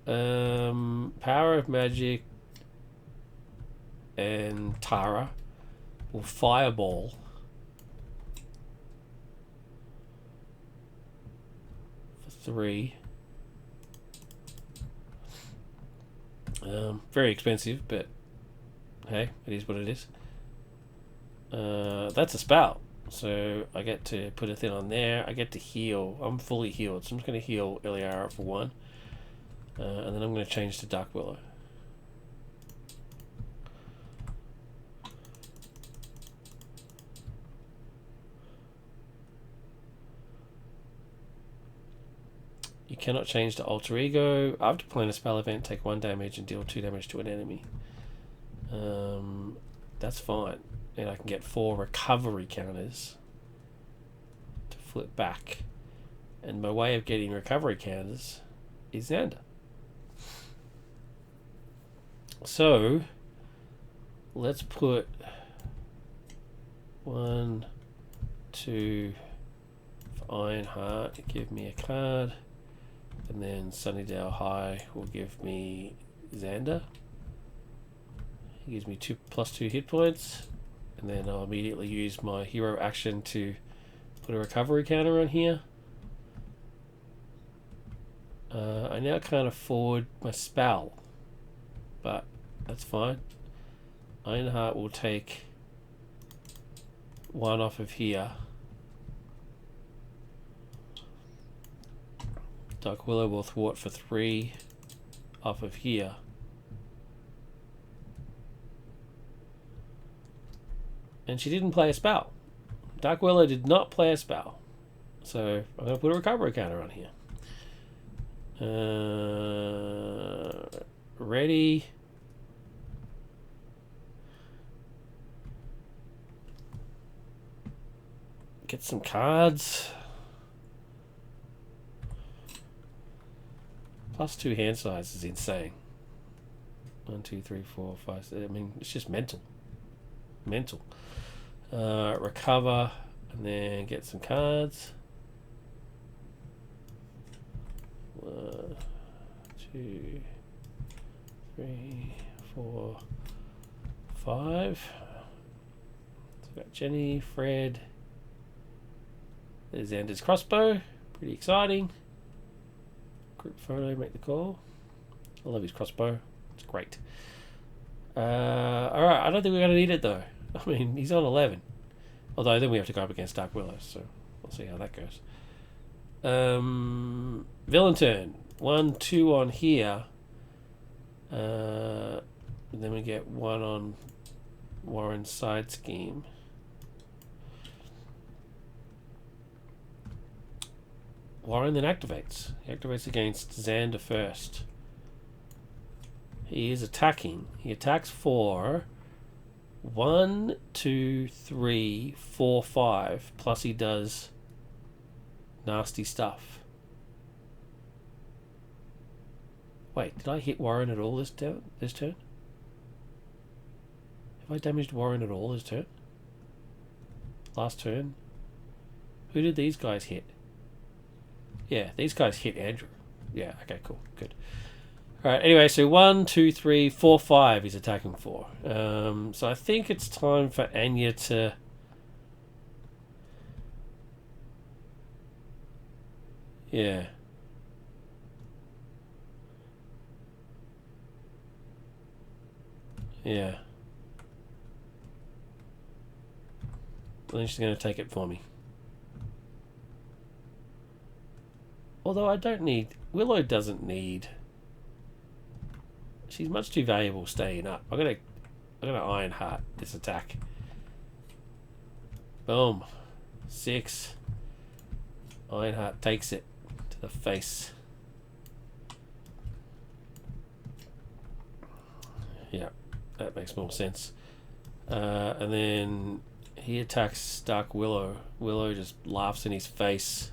Power of Magic and Tara will fireball. For 3. Very expensive, but hey, it is what it is. That's a spell. So I get to put a thing on there. I get to heal. I'm fully healed, so I'm just going to heal Eliara for 1. And then I'm going to change to Dark Willow. You cannot change to Alter Ego. After playing a spell event, take 1 damage and deal 2 damage to an enemy. That's fine. And I can get 4 recovery counters to flip back. And my way of getting recovery counters is Xander. So, let's put 1, 2 for Ironheart, give me a card. And then Sunnydale High will give me Xander. He gives me +2 hit points. And then I'll immediately use my hero action to put a recovery counter on here. I now can't afford my spell, but that's fine. Ironheart will take 1 off of here. Dark Willow will thwart for 3 off of here. And she didn't play a spell. Dark Willow did not play a spell. So I'm going to put a recovery counter on here. Ready. Get some cards. +2 hand size is insane. 1, 2, 3, 4, 5. 6. I mean, it's just mental. Mental. Recover and then get some cards. 1, 2, 3, 4, 5. So we've got Jenny, Fred. There's Xander's crossbow. Pretty exciting. Group photo, make the call. I love his crossbow. It's great. Alright, I don't think we're going to need it though. I mean, he's on 11. Although then we have to go up against Dark Willow, so we'll see how that goes. Villain turn. 1, 2 on here. And then we get 1 on Warren's side scheme. Warren then activates. He activates against Xander first. He is attacking. He attacks for 1, 2, 3, 4, 5. Plus he does nasty stuff. Wait, did I hit Warren at all this turn? Have I damaged Warren at all this turn? Last turn? Who did these guys hit? Yeah, these guys hit Andrew. Yeah, okay, cool, good. Alright, anyway, so 1, 2, 3, 4, 5 he's attacking for. So I think it's time for Anya to... Yeah. Yeah. Then she's going to take it for me. Although I don't need... Willow doesn't need... She's much too valuable staying up. I'm gonna Iron Heart this attack. Boom. 6. Iron Heart takes it to the face. Yeah, that makes more sense. And then he attacks Dark Willow. Willow just laughs in his face.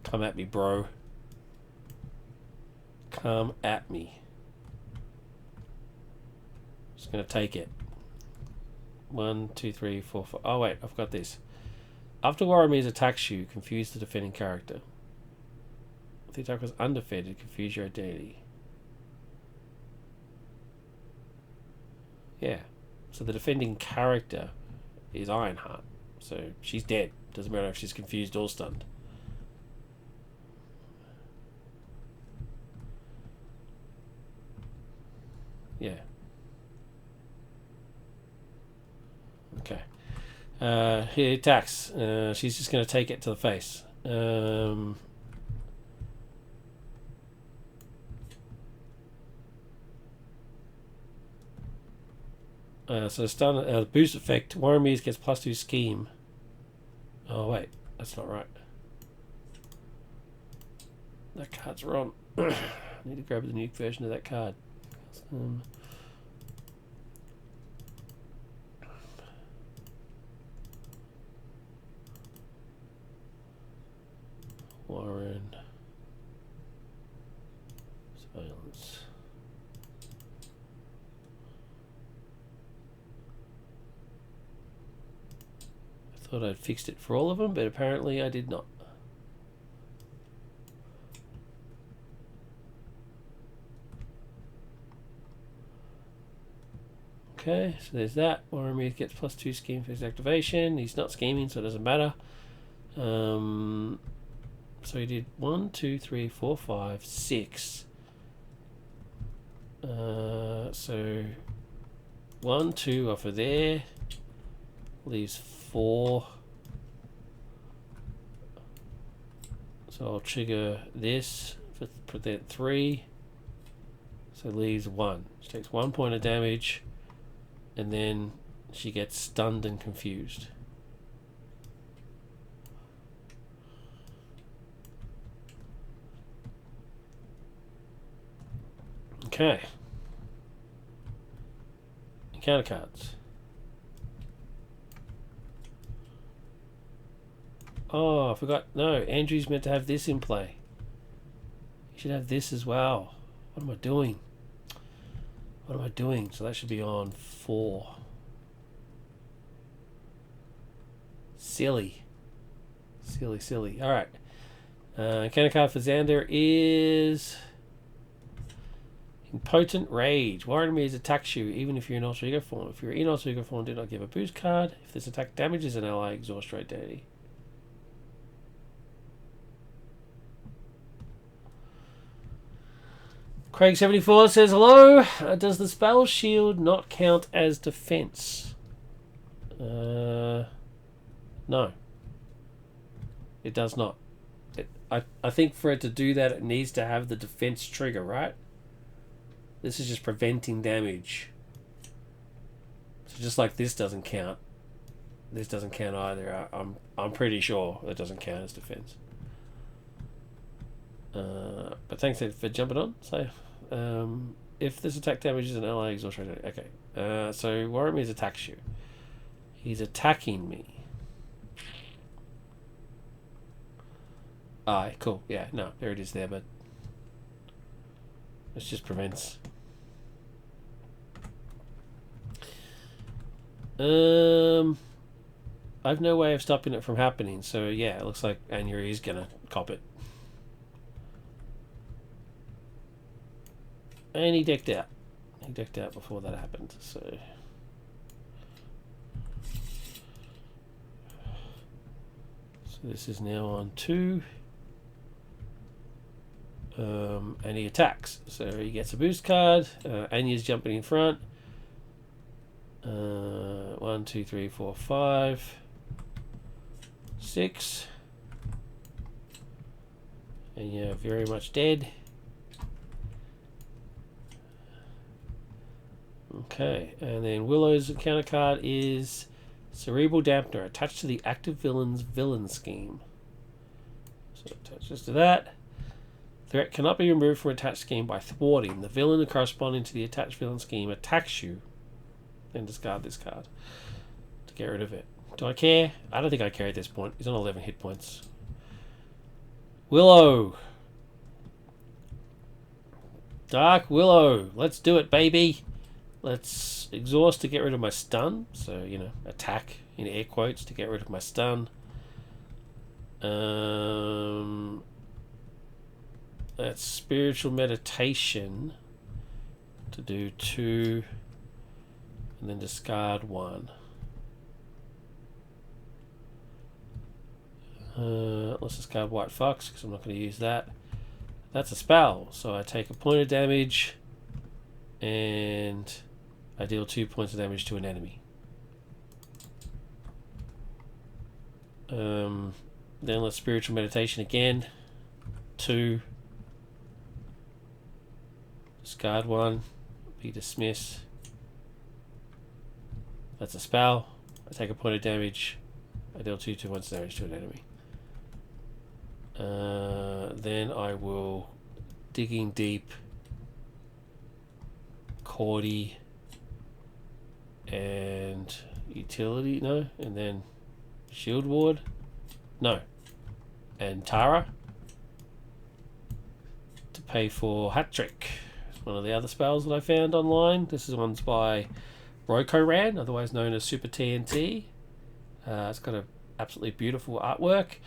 Come at me, bro. Come at me. Just gonna take it. 1, 2, 3, 4, 5. Oh wait, I've got this. After Warami's attacks you, confuse the defending character. If the attack was undefended, confuse your identity. Yeah. So the defending character is Ironheart. So she's dead. Doesn't matter if she's confused or stunned. Yeah. Okay. He attacks. She's just going to take it to the face. So stun boost effect. Warami's gets +2 scheme. Oh wait, that's not right. That card's wrong. I need to grab the new version of that card. Warren. Surveillance. I thought I'd fixed it for all of them, but apparently I did not. Okay, so there's that. Warren gets +2 scheme for his activation. He's not scheming, so it doesn't matter. So he did 1, 2, 3, 4, 5, 6. So 1, 2 off of there. Leaves 4. So I'll trigger this for that 3. So leaves 1. She takes 1 point of damage. And then she gets stunned and confused. Okay. Encounter cards. Oh, I forgot. No, Andrew's meant to have this in play. You should have this as well. What am I doing? What am I doing? So that should be on 4. Silly. Silly, silly. Alright. Encounter card for Xander is... Impotent Rage. Warren attacks you even if you're in alter ego form. If you're in alter ego form, do not give a boost card. If this attack damages an ally, exhaust your identity. Craig74 says, hello. Does the spell shield not count as defense? No. It does not. I think for it to do that, it needs to have the defense trigger, right? This is just preventing damage. So just like this doesn't count, this doesn't count either. I'm pretty sure that doesn't count as defense. But thanks for jumping on. So, if this attack damages an ally, exhaustion. Okay. So Warami's attacks you. He's attacking me. Aye, cool. Yeah, no, there it is there, but it just prevents. I've no way of stopping it from happening, so yeah, it looks like Anya is gonna cop it. And he decked out. He decked out before that happened, so. So this is now on 2. And he attacks. So he gets a boost card. Anya's jumping in front. 1, 2, 3, 4, 5, 6. And you're very much dead. Okay, and then Willow's counter card is Cerebral Dampener, attached to the active villain's villain scheme. So it attaches to that. Threat cannot be removed from attached scheme by thwarting. The villain corresponding to the attached villain scheme attacks you. Then discard this card to get rid of it. Do I care? I don't think I care at this point. He's on 11 hit points. Willow. Dark Willow. Let's do it, baby. Let's exhaust to get rid of my stun. So, you know, attack in air quotes to get rid of my stun. That's spiritual meditation to do 2 and then discard 1. Let's discard White Fox because I'm not going to use that. That's a spell, so I take a point of damage and I deal 2 points of damage to an enemy. Then let's spiritual meditation again. 2. Discard 1. Be dismiss. That's a spell. I take a point of damage. I deal 2 points of damage to an enemy. Then I will digging deep. Cordy. And utility, no, and then shield ward, no, and Tara to pay for hat trick. It's one of the other spells that I found online. This is one's by Rokoran, otherwise known as Super TNT. It's got a absolutely beautiful artwork.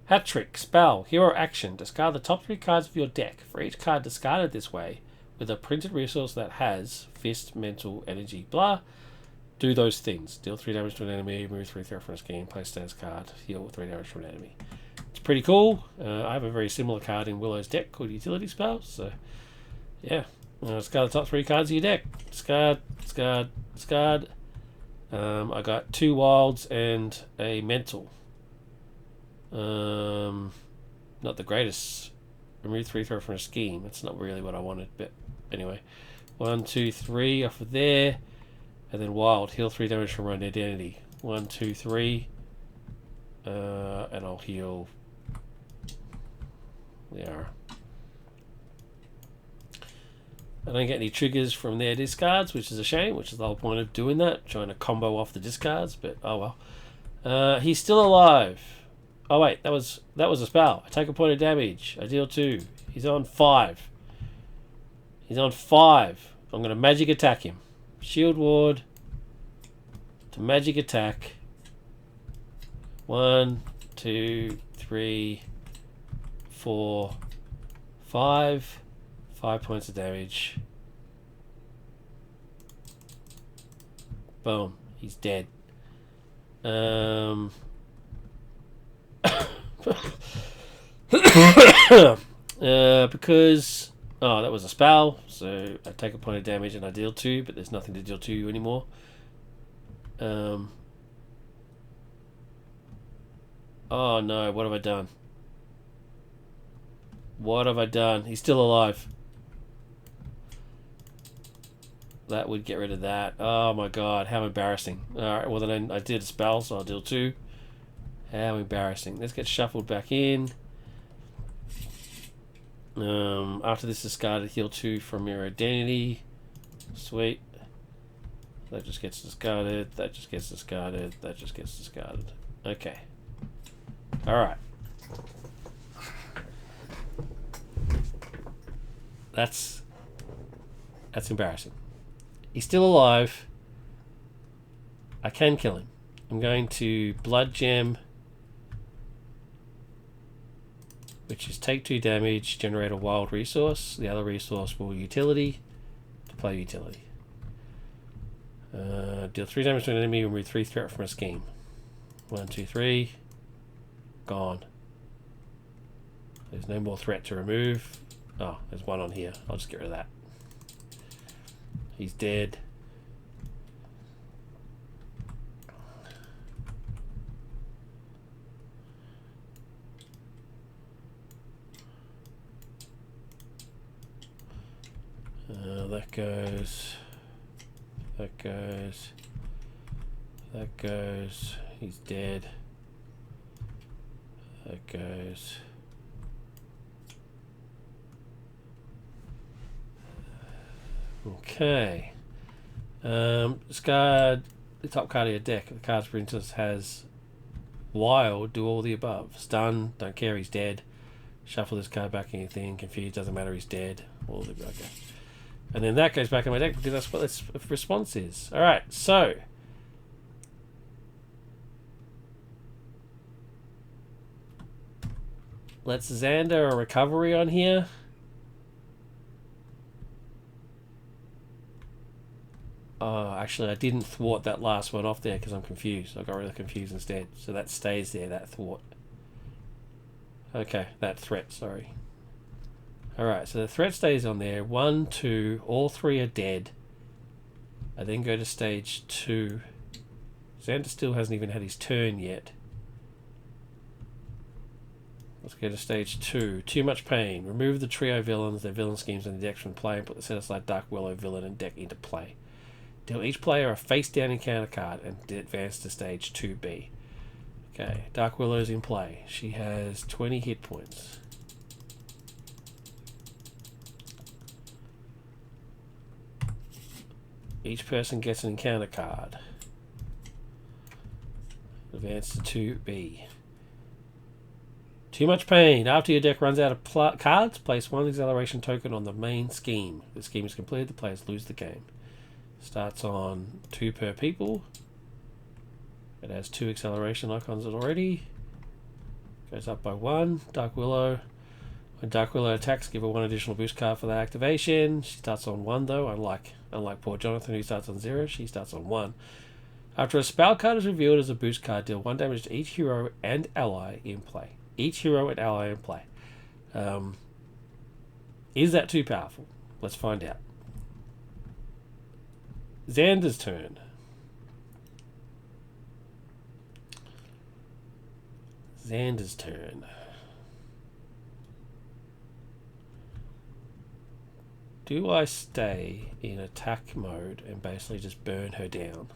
Hat trick spell, hero action. Discard the top 3 cards of your deck. For each card discarded this way, with a printed resource that has fist, mental, energy, blah. Do those things. Deal 3 damage to an enemy, remove 3 threat from a scheme, play status card, heal 3 damage from an enemy. It's pretty cool. I have a very similar card in Willow's deck called Utility Spell, so yeah. Discard the top 3 cards of your deck. Discard, discard, discard. I got 2 wilds and a mental. Not the greatest. Remove 3 threat from a scheme. That's not really what I wanted, but anyway. 1, 2, 3 off of there. And then wild, heal 3 damage from my identity. 1, 2, 3. And I'll heal. Yeah. I don't get any triggers from their discards, which is a shame, which is the whole point of doing that. Trying to combo off the discards, but oh well. He's still alive. Oh wait, that was a spell. I take a point of damage. I deal 2. He's on 5. He's on 5. I'm going to magic attack him. Shield ward to magic attack. 1, 2, 3, 4, 5. 5 points of damage. Boom. He's dead. Because Oh, that was a spell, so I take a point of damage and I deal 2, but there's nothing to deal to you anymore. Oh no, what have I done? What have I done? He's still alive. That would get rid of that. Oh my god, how embarrassing. Alright, well then I did a spell, so I'll deal 2. How embarrassing. Let's get shuffled back in. After this discarded, heal 2 from your identity. Sweet. That just gets discarded. That just gets discarded. That just gets discarded. Okay. Alright. That's embarrassing. He's still alive. I can kill him. I'm going to Blood Gem, which is take 2 damage, generate a wild resource. The other resource will utility to play utility. Deal 3 damage to an enemy, remove 3 threat from a scheme. 1, 2, 3. Gone. There's no more threat to remove. Oh, there's one on here. I'll just get rid of that. He's dead. That goes. That goes. That goes. He's dead. That goes. Okay. Discard the top card of your deck. The card, for instance, has Wild, do all the above. Stun, don't care, he's dead. Shuffle this card back in your thing. Confused, doesn't matter, he's dead. All the okay. And then that goes back in my deck because that's what this response is. Alright, so. Let's Xander a recovery on here. Oh, actually, I didn't thwart that last one off there because I'm confused. I got rid of confused instead. So that stays there, that thwart. Okay, that threat, sorry. Alright, so the threat stays on there. 1, 2, all 3 are dead. I then go to stage 2. Xander still hasn't even had his turn yet. Let's go to stage 2. Too much pain. Remove the trio villains, their villain schemes, and the deck from play and put the set aside Dark Willow villain and deck into play. Deal each player a face-down encounter card and advance to stage 2B. Okay, Dark Willow's in play. She has 20 hit points. Each person gets an encounter card. Advance to 2B. Too much pain. After your deck runs out of cards, place 1 acceleration token on the main scheme. If the scheme is completed, the players lose the game. Starts on 2 per people. It has 2 acceleration icons already. Goes up by 1. Dark Willow. When Dark Willow attacks, give her 1 additional boost card for that activation. She starts on 1 though, unlike poor Jonathan who starts on 0, she starts on 1. After a spell card is revealed as a boost card, deal 1 damage to each hero and ally in play. Each hero and ally in play. Is that too powerful? Let's find out. Xander's turn. Xander's turn. Do I stay in attack mode and basically just burn her down?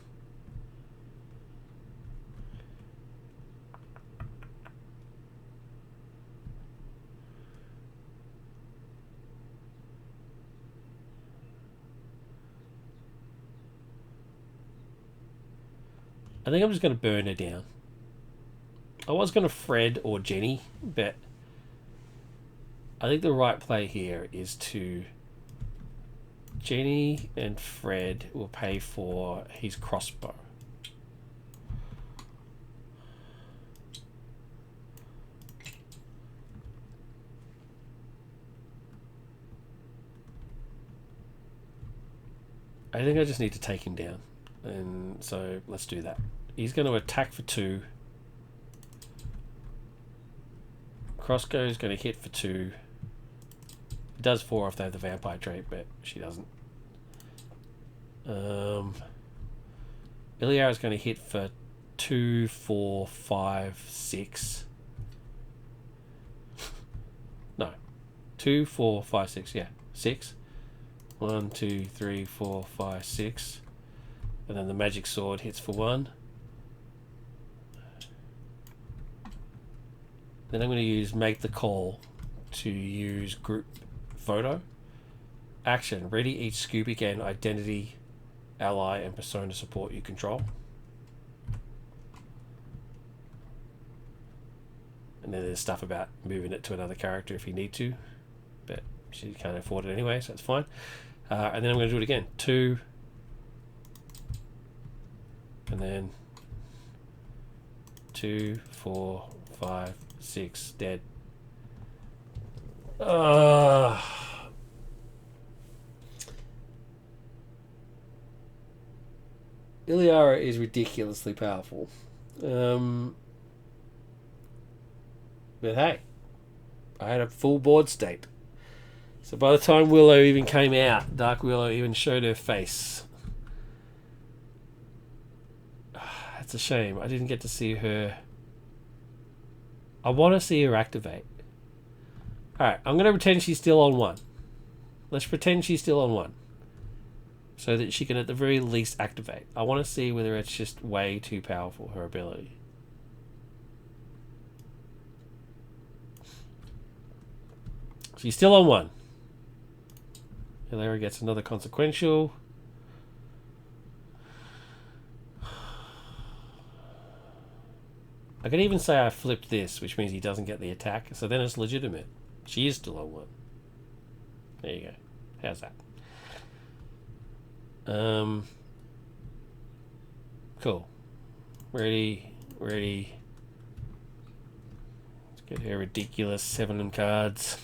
I think I'm just going to burn her down. I was going to Fred or Jenny, but I think the right play here is to... Jenny and Fred will pay for his crossbow. I think I just need to take him down. And so let's do that. He's going to attack for 2. Crossbow is going to hit for 2. does 4 if they have the vampire trait, but she doesn't. Iliara is going to hit for 2, 4, 5, 6. No. 2, 4, 5, 6. Yeah. 6. 1, 2, 3, 4, 5, 6. And then the magic sword hits for 1. Then I'm going to use make the call to use group photo. Action. Ready each scoop again. Identity, ally, and persona support you control. And then there's stuff about moving it to another character if you need to. But she can't afford it anyway, so that's fine. And then I'm going to do it again. 2. And then 2, 4, 5, 6. Dead. Iliara is ridiculously powerful. But hey, I had a full board state. So by the time Willow even came out, Dark Willow even showed her face. It's a shame. I didn't get to see her. I want to see her activate. Alright, I'm going to pretend she's still on 1. Let's pretend she's still on 1. So that she can at the very least activate. I want to see whether it's just way too powerful, her ability. She's still on 1. Hilary gets another consequential. I could even say I flipped this, which means he doesn't get the attack. So then it's legitimate. She is still on 1. There you go. How's that? Cool. Ready. Let's get her ridiculous 7 cards.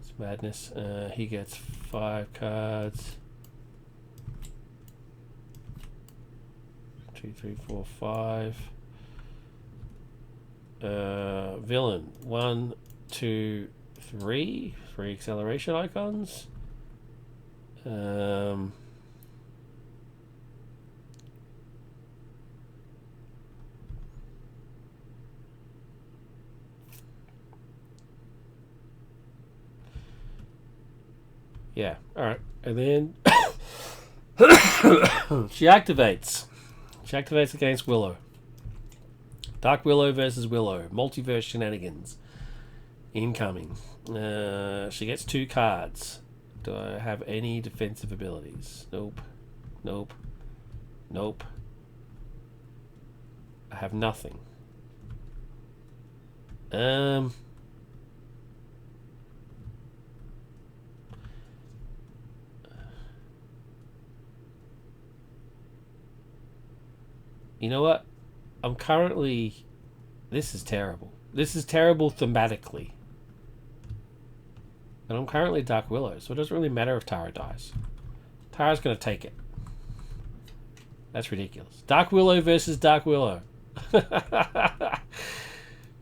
It's madness. He gets 5 cards. 2, 3, 4, 5. Villain. 1, 2, 3. 3 acceleration icons. Yeah, alright. And then she activates. She activates against Willow. Dark Willow versus Willow. Multiverse shenanigans. Incoming. She gets 2 cards. Do I have any defensive abilities? Nope. Nope. Nope. I have nothing. You know what? I'm currently... This is terrible. This is terrible thematically. And I'm currently Dark Willow, so it doesn't really matter if Tara dies. Tara's going to take it. That's ridiculous. Dark Willow versus Dark Willow.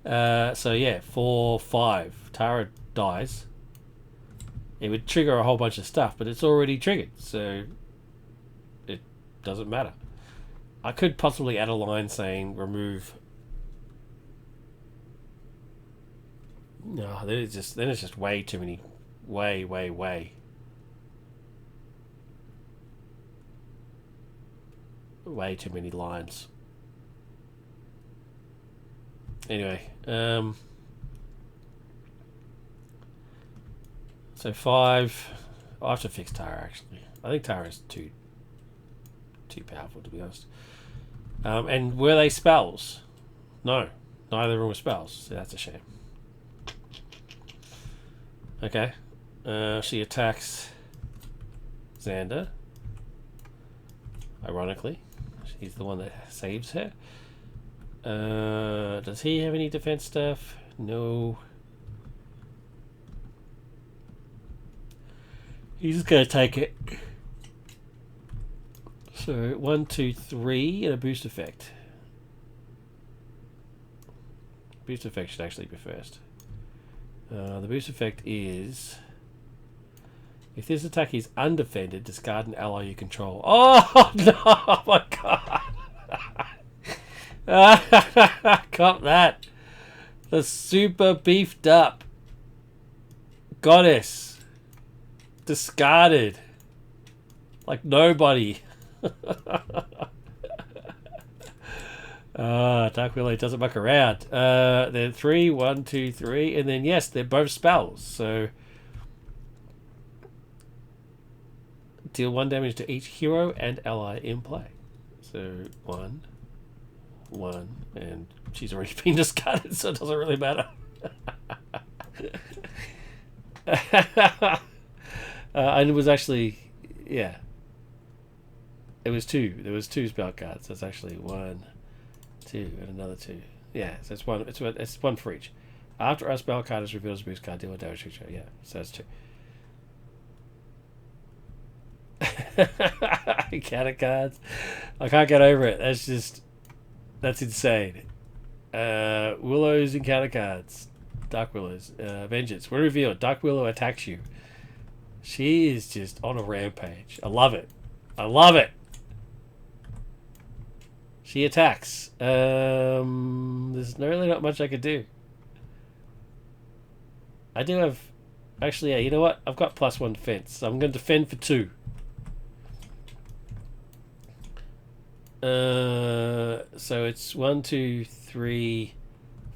So yeah, 4, 5. Tara dies. It would trigger a whole bunch of stuff, but it's already triggered, so it doesn't matter. I could possibly add a line saying remove. No, then it's just way too many. Way. Way too many lines. Anyway, so 5. I have to fix Tara actually. I think Tara's too powerful to be honest. And were they spells? No, neither of them were spells. So that's a shame. Okay. She attacks Xander. Ironically, she's the one that saves her. Does he have any defense stuff? No. He's just gonna take it. So 1, 2, 3, and a boost effect. Boost effect should actually be first. The boost effect is... If this attack is undefended, discard an ally you control. Oh, no! Oh, my God! Cop that! The super beefed up goddess. Discarded. Like nobody. Dark Willow doesn't muck around. They're 3, 1, 2, 3, and then yes, they're both spells. So deal 1 damage to each hero and ally in play. So 1, and she's already been discarded, so it doesn't really matter. And it was actually, yeah. It was 2. There was 2 spell cards. So it's actually 1, 2, and another 2. Yeah, so it's 1. It's 1 for each. After a spell card is revealed as a boost card, deal 1 damage to each. Yeah, so that's 2. Counter cards. I can't get over it. That's insane. Willow's encounter cards. Dark Willow's. Vengeance. When revealed, Dark Willow attacks you. She is just on a rampage. I love it. I love it. She attacks. There's really not much I could do. I do have... Actually, yeah, you know what? I've got +1 defense, so I'm going to defend for 2. So it's 1, 2, 3,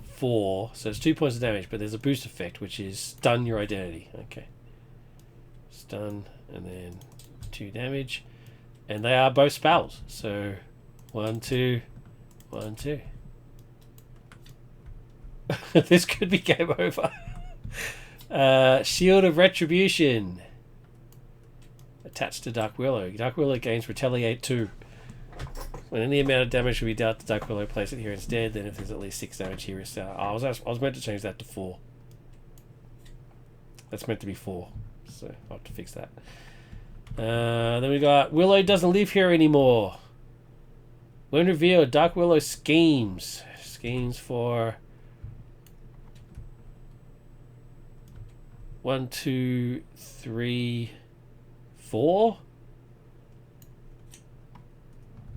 4. So it's 2 points of damage, but there's a boost effect, which is stun your identity. Okay. Stun, and then 2 damage. And they are both spells. So 1, 2, 1, 2. This could be game over. Shield of Retribution. Attached to Dark Willow. Dark Willow gains Retaliate 2. When any amount of damage will be dealt to Dark Willow, place it here instead. Then if there's at least 6 damage here, I was meant to change that to 4. That's meant to be 4. So I'll have to fix that. Then we got Willow doesn't live here anymore. When revealed, Dark Willow schemes. Schemes for 1, 2, 3, 4.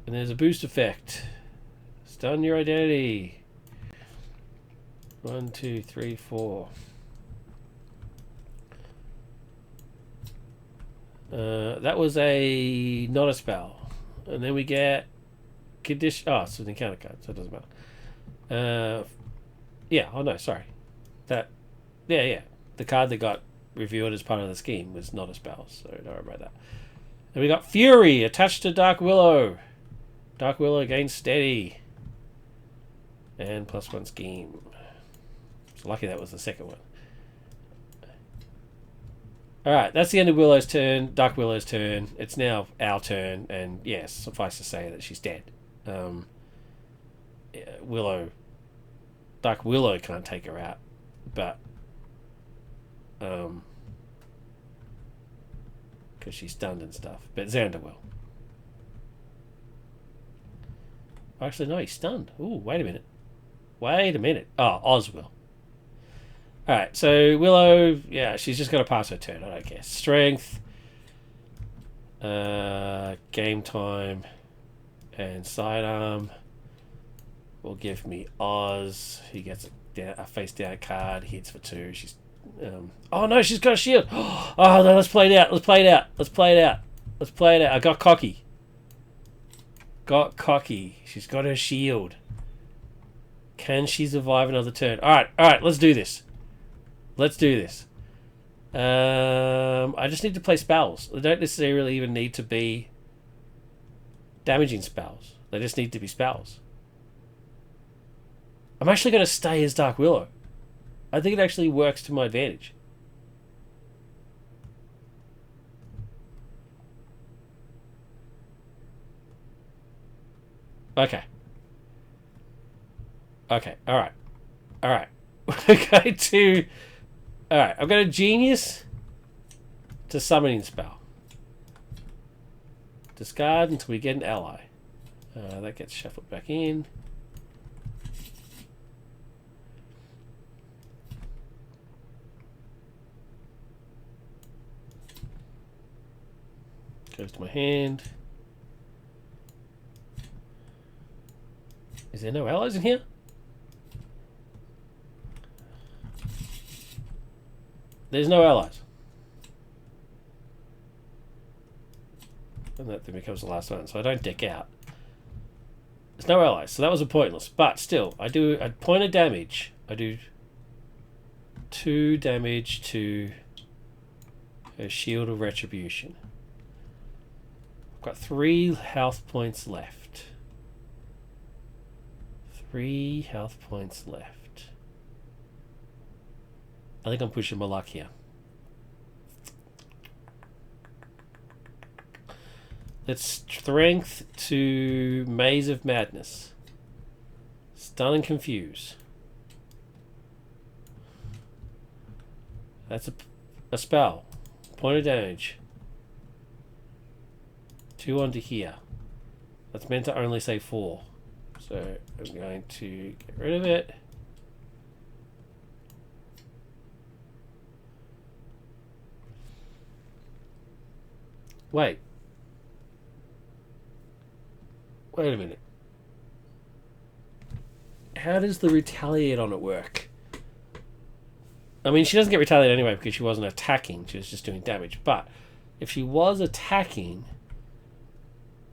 And there's a boost effect. Stun your identity. 1, 2, 3, 4. That was not a spell. And then we get condition. Oh, it's an encounter card, so it doesn't matter. Yeah. Oh no, sorry. Yeah. The card that got revealed as part of the scheme was not a spell, so don't worry about that. Then we got Fury attached to Dark Willow. Dark Willow gains steady. And +1 scheme. So lucky that was the second one. Alright, that's the end of Willow's turn. Dark Willow's turn. It's now our turn, and yes, suffice to say that she's dead. Dark Willow can't take her out, but because she's stunned and stuff. But Xander will. Actually, no, he's stunned. Ooh, wait a minute. Oh, Oz will. Alright, so Willow, yeah, she's just got to pass her turn, I don't care. Strength, game time, and sidearm will give me Oz. He gets a face down card, hits for 2. She's, oh no, she's got a shield. Oh no, let's play it out. I got cocky. She's got her shield. Can she survive another turn? Alright, let's do this. I just need to play spells. They don't necessarily even need to be damaging spells. They just need to be spells. I'm actually going to stay as Dark Willow. I think it actually works to my advantage. Okay, alright. Alright, I've got a Genius to Summoning Spell. Discard until we get an ally. That gets shuffled back in. those to my hand. Is there no allies in here? There's no allies. And that then becomes the last one, so I don't deck out. There's no allies, so that was a pointless. But still, I do a point of damage. I do 2 damage to her Shield of Retribution. I've got 3 health points left. 3 health points left. I think I'm pushing my luck here. Let's strength to Maze of Madness. Stun and confuse. That's a spell. Point of damage. 2 onto here. That's meant to only say 4. So I'm going to get rid of it. Wait. Wait a minute. How does the retaliate on it work? I mean, she doesn't get retaliate anyway because she wasn't attacking. She was just doing damage. But if she was attacking,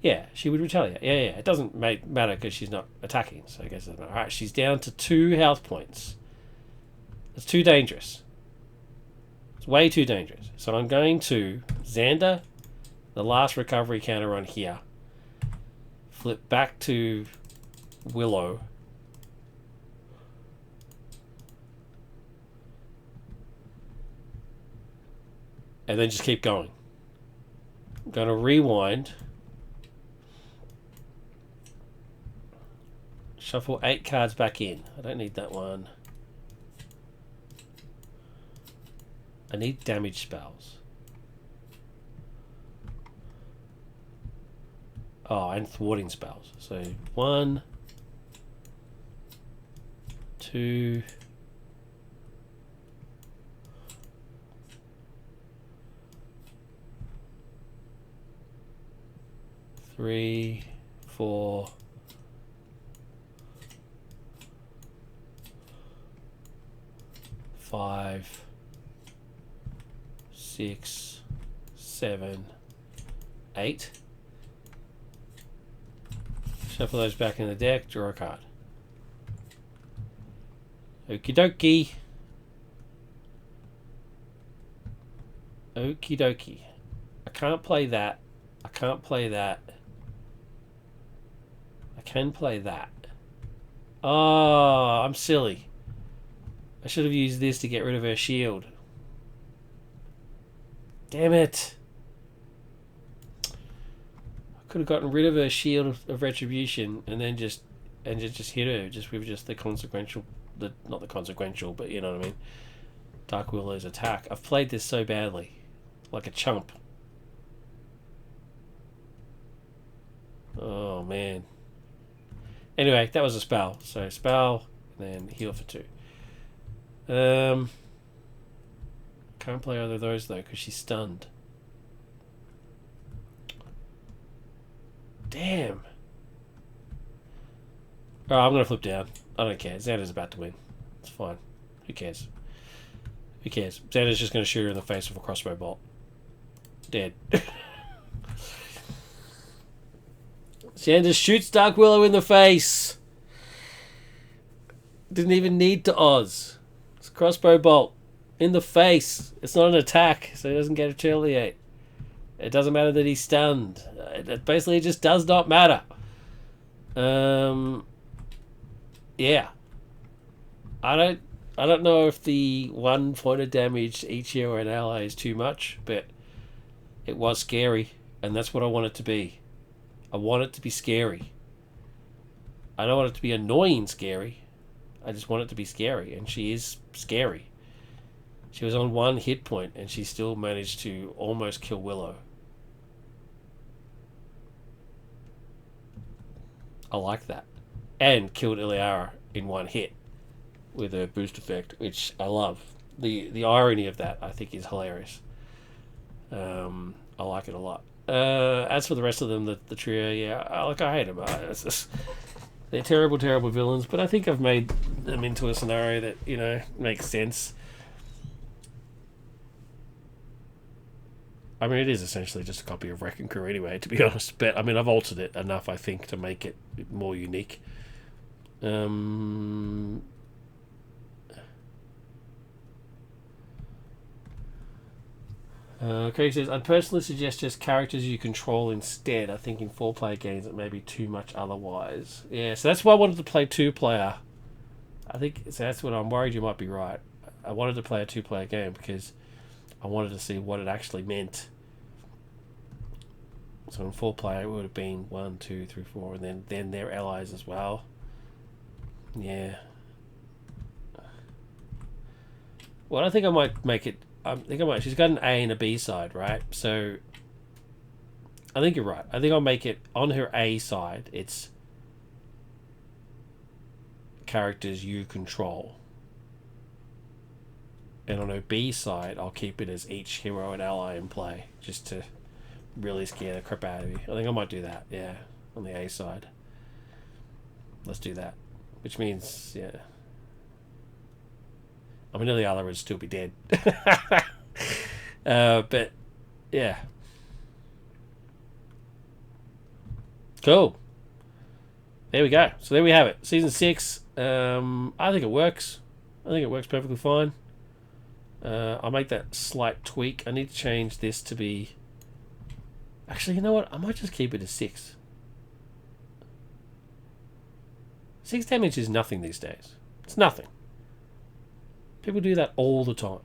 yeah, she would retaliate. Yeah. It doesn't matter because she's not attacking. So I guess it doesn't matter. Alright, she's down to 2 health points. It's too dangerous. It's way too dangerous. So I'm going to Xander, the last recovery counter on here. Flip back to Willow. And then just keep going. I'm going to rewind. Shuffle 8 cards back in. I don't need that one. I need damage spells. Oh, and thwarting spells. So 1, 2, 3, 4, 5, 6, 7, 8. Shuffle those back in the deck, draw a card. Okie dokie. Okie dokie. I can't play that. I can't play that. I can play that. Oh, I'm silly. I should have used this to get rid of her shield. Damn it. Could have gotten rid of her shield of retribution and then just hit her with just the consequential, not the consequential, but you know what I mean. Dark Willow's attack. I've played this so badly, like a chump. Oh man. Anyway, that was a spell. So spell, and then heal for 2. Can't play either of those though because she's stunned. Damn. Alright, I'm going to flip down. I don't care. Xander's about to win. It's fine. Who cares? Who cares? Xander's just going to shoot her in the face with a crossbow bolt. Dead. Xander shoots Dark Willow in the face. Didn't even need to Oz. It's a crossbow bolt. In the face. It's not an attack, so he doesn't get retaliate. It doesn't matter that he's stunned. It basically just does not matter. Yeah. I don't know if the 1 point of damage each hero and ally is too much, but it was scary, and that's what I want it to be. I want it to be scary. I don't want it to be annoying scary. I just want it to be scary, and she is scary. She was on 1 hit point, and she still managed to almost kill Willow. I like that. And killed Iliara in 1 hit with a boost effect, which I love. The irony of that, I think, is hilarious. I like it a lot. As for the rest of them, the trio, yeah, I hate them. They're terrible, terrible villains. But I think I've made them into a scenario that makes sense. I mean, it is essentially just a copy of Wrecking Crew anyway, to be honest. But I mean, I've altered it enough, I think, to make it more unique. Okay, he says, I'd personally suggest just characters you control instead. I think in 4-player games it may be too much otherwise. Yeah, so that's why I wanted to play 2-player. I think so that's what I'm worried you might be right. I wanted to play a 2-player game because I wanted to see what it actually meant. So in 4-player it would have been 1, 2, 3, 4, and then their allies as well. Yeah. Well, I think I might make it. I think I might. She's got an A and a B side, right? So I think you're right. I think I'll make it on her A side. It's characters you control, and on her B side, I'll keep it as each hero and ally in play, just to really scare the crap out of you. I think I might do that. Yeah, on the A side. Let's do that. Which means, yeah. I mean, the other would still be dead. But, yeah. Cool. There we go. So there we have it. Season 6. I think it works. I think it works perfectly fine. I'll make that slight tweak. I need to change this to be... Actually, you know what? I might just keep it as 6. 6 damage is nothing these days. It's nothing. People do that all the time.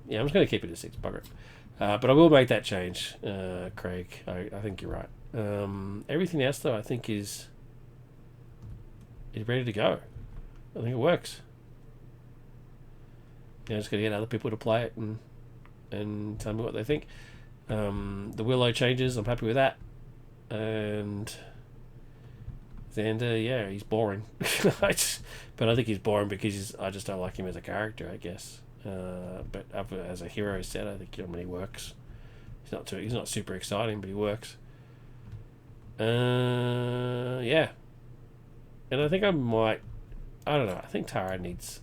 Yeah, I'm just going to keep it at 6. Bugger it. But I will make that change, Craig. I think you're right. Everything else, though, I think is ready to go. I think it works. Yeah, just got to get other people to play it and tell me what they think. The Willow changes, I'm happy with that. And Xander, yeah, he's boring. But I think he's boring because I just don't like him as a character, I guess. But as a hero set, I think he works. He's not super exciting, but he works. Yeah. And I think I might. I don't know. I think Tara needs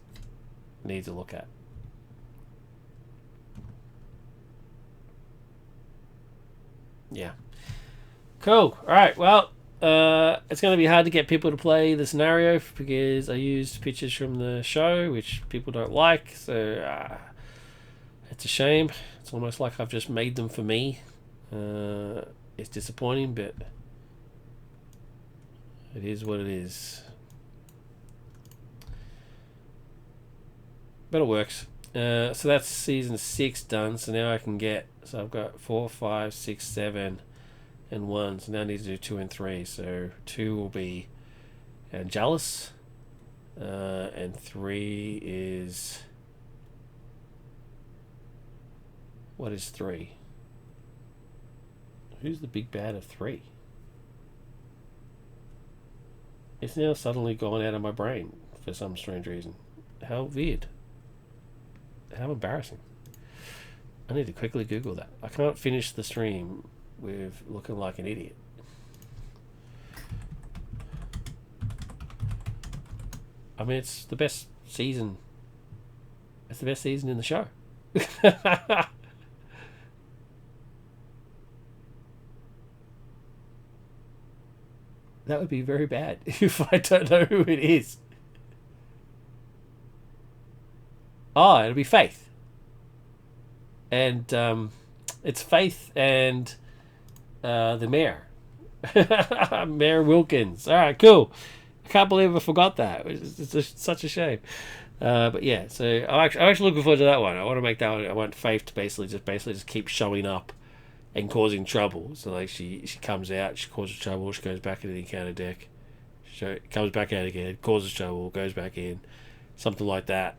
a look at. Yeah. Cool. All right. Well, it's going to be hard to get people to play the scenario because I used pictures from the show, which people don't like. So it's a shame. It's almost like I've just made them for me. It's disappointing, but it is what it is. But it works. So that's season 6 done. So now I can get. So I've got 4, 5, 6, 7, and 1. So now I need to do 2 and 3. So 2 will be Angelus, and 3 is. What is 3? Who's the big bad of 3? It's now suddenly gone out of my brain for some strange reason. How weird. How embarrassing. I need to quickly Google that. I can't finish the stream with looking like an idiot. I mean, it's the best season. It's the best season in the show. That would be very bad if I don't know who it is. Oh, it'll be Faith. And it's Faith and the mayor. Mayor Wilkins. All right, cool. I can't believe I forgot that. It's such a shame. But yeah, so I'm actually looking forward to that one. I want to make that one. I want Faith to basically just keep showing up and causing trouble. So like she comes out, she causes trouble, she goes back into the encounter deck, she comes back out again, causes trouble, goes back in, something like that.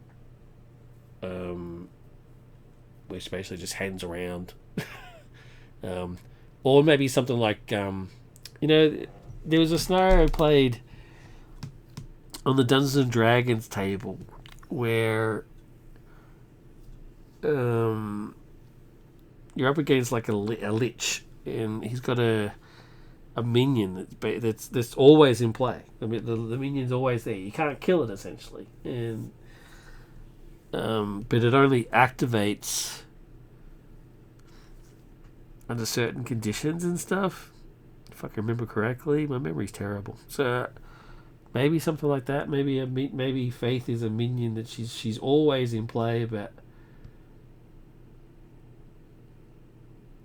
Where she basically just hangs around. Or maybe something like there was a scenario I played on the Dungeons and Dragons table where you're up against like a lich, and he's got a minion that's always in play. I mean, the minion's always there. You can't kill it essentially, and but it only activates under certain conditions and stuff. If I can remember correctly, my memory's terrible. So maybe something like that. Maybe Faith is a minion that she's always in play, but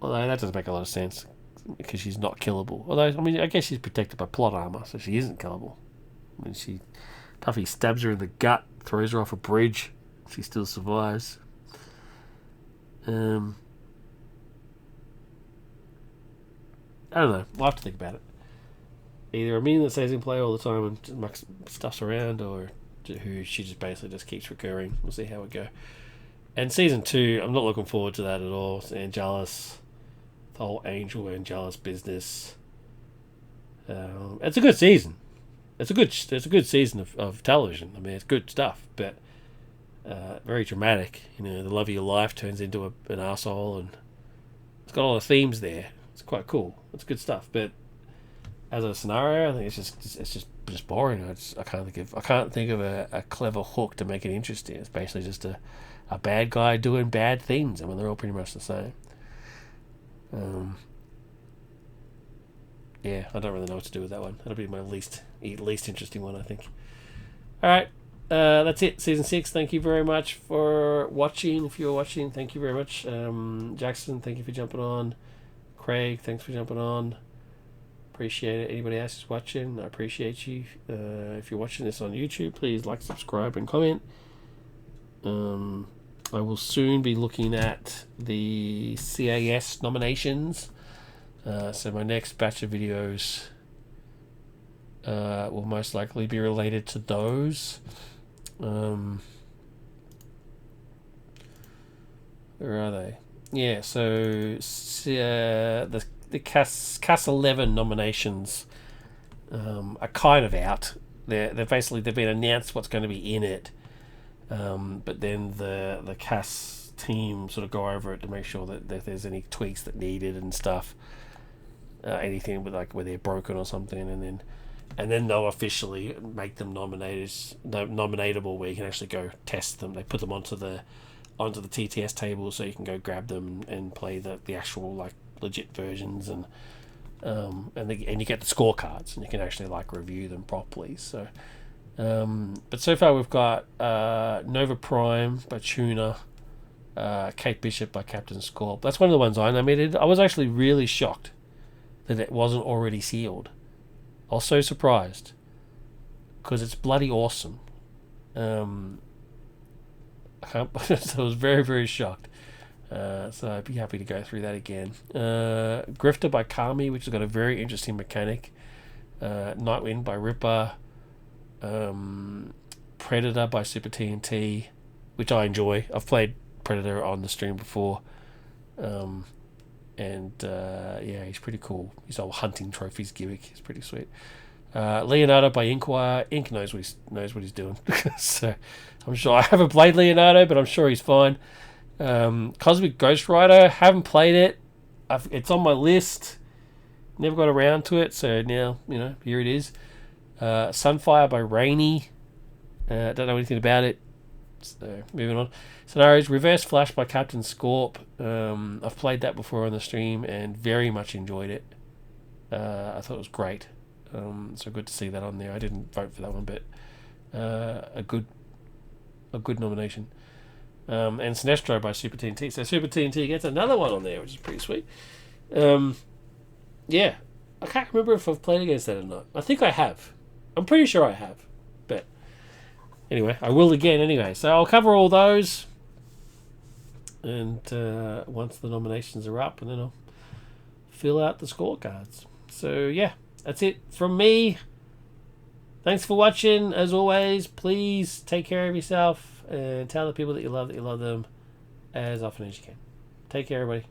although that doesn't make a lot of sense because she's not killable. Although I mean, I guess she's protected by plot armor, so she isn't killable. I mean, Buffy stabs her in the gut, throws her off a bridge. She still survives. I don't know. We'll have to think about it. Either a minion that stays in play all the time and mucks stuffs around, or who she just basically just keeps recurring. We'll see how it go. And season 2, I'm not looking forward to that at all. It's Angelus, the whole Angel Angelus business. It's a good season. It's a good season of television. I mean, it's good stuff, but very dramatic. You know, the love of your life turns into an arsehole, and it's got all the themes there. It's quite cool. It's good stuff, but as a scenario, I think it's just boring. I can't think of a clever hook to make it interesting. It's basically just a bad guy doing bad things. I mean, they're all pretty much the same. Yeah, I don't really know what to do with that one. That'll be my least interesting one, I think. All right, that's it. Season 6. Thank you very much for watching. If you're watching, thank you very much. Jackson, thank you for jumping on. Craig, thanks for jumping on. Appreciate it. Anybody else who's watching, I appreciate you. If you're watching this on YouTube, please like, subscribe, and comment. I will soon be looking at the CAS nominations. So my next batch of videos will most likely be related to those. Where are they? Yeah, so the CAS 11 nominations are kind of out. They've been announced what's going to be in it, but then the CAS team sort of go over it to make sure that there's any tweaks that needed and stuff. Anything with like where they're broken or something, and then they'll officially make them nominatable, where you can actually go test them. They put them onto the TTS table, so you can go grab them and play the actual like legit versions, and you get the scorecards, and you can actually like review them properly. So, but so far we've got Nova Prime by Tuna, Kate Bishop by Captain Scorp. That's one of the ones I nominated. I was actually really shocked that it wasn't already sealed. I was so surprised because it's bloody awesome. So I was very, very shocked. So I'd be happy to go through that again. Grifter by Kami, which has got a very interesting mechanic. Nightwind by Ripper. Predator by Super TNT, which I enjoy. I've played Predator on the stream before. Yeah, he's pretty cool. His old hunting trophies gimmick is pretty sweet. Leonardo by Inquire. Ink knows what he's doing. So I'm sure I haven't played Leonardo, but I'm sure he's fine. Cosmic Ghost Rider, haven't played it. It's on my list. Never got around to it, so now here it is. Sunfire by Rainy. Don't know anything about it. So moving on. Scenarios: Reverse Flash by Captain Scorp. I've played that before on the stream and very much enjoyed it. I thought it was great. So good to see that on there. I didn't vote for that one, but a good nomination. And Sinestro by Super TNT. So Super TNT gets another one on there, which is pretty sweet. Yeah, I can't remember if I've played against that or not. I think I have. I'm pretty sure I have. But anyway, I will again anyway. So I'll cover all those. And once the nominations are up, and then I'll fill out the scorecards. So yeah, that's it from me. Thanks for watching. As always, please take care of yourself and tell the people that you love them as often as you can. Take care, everybody.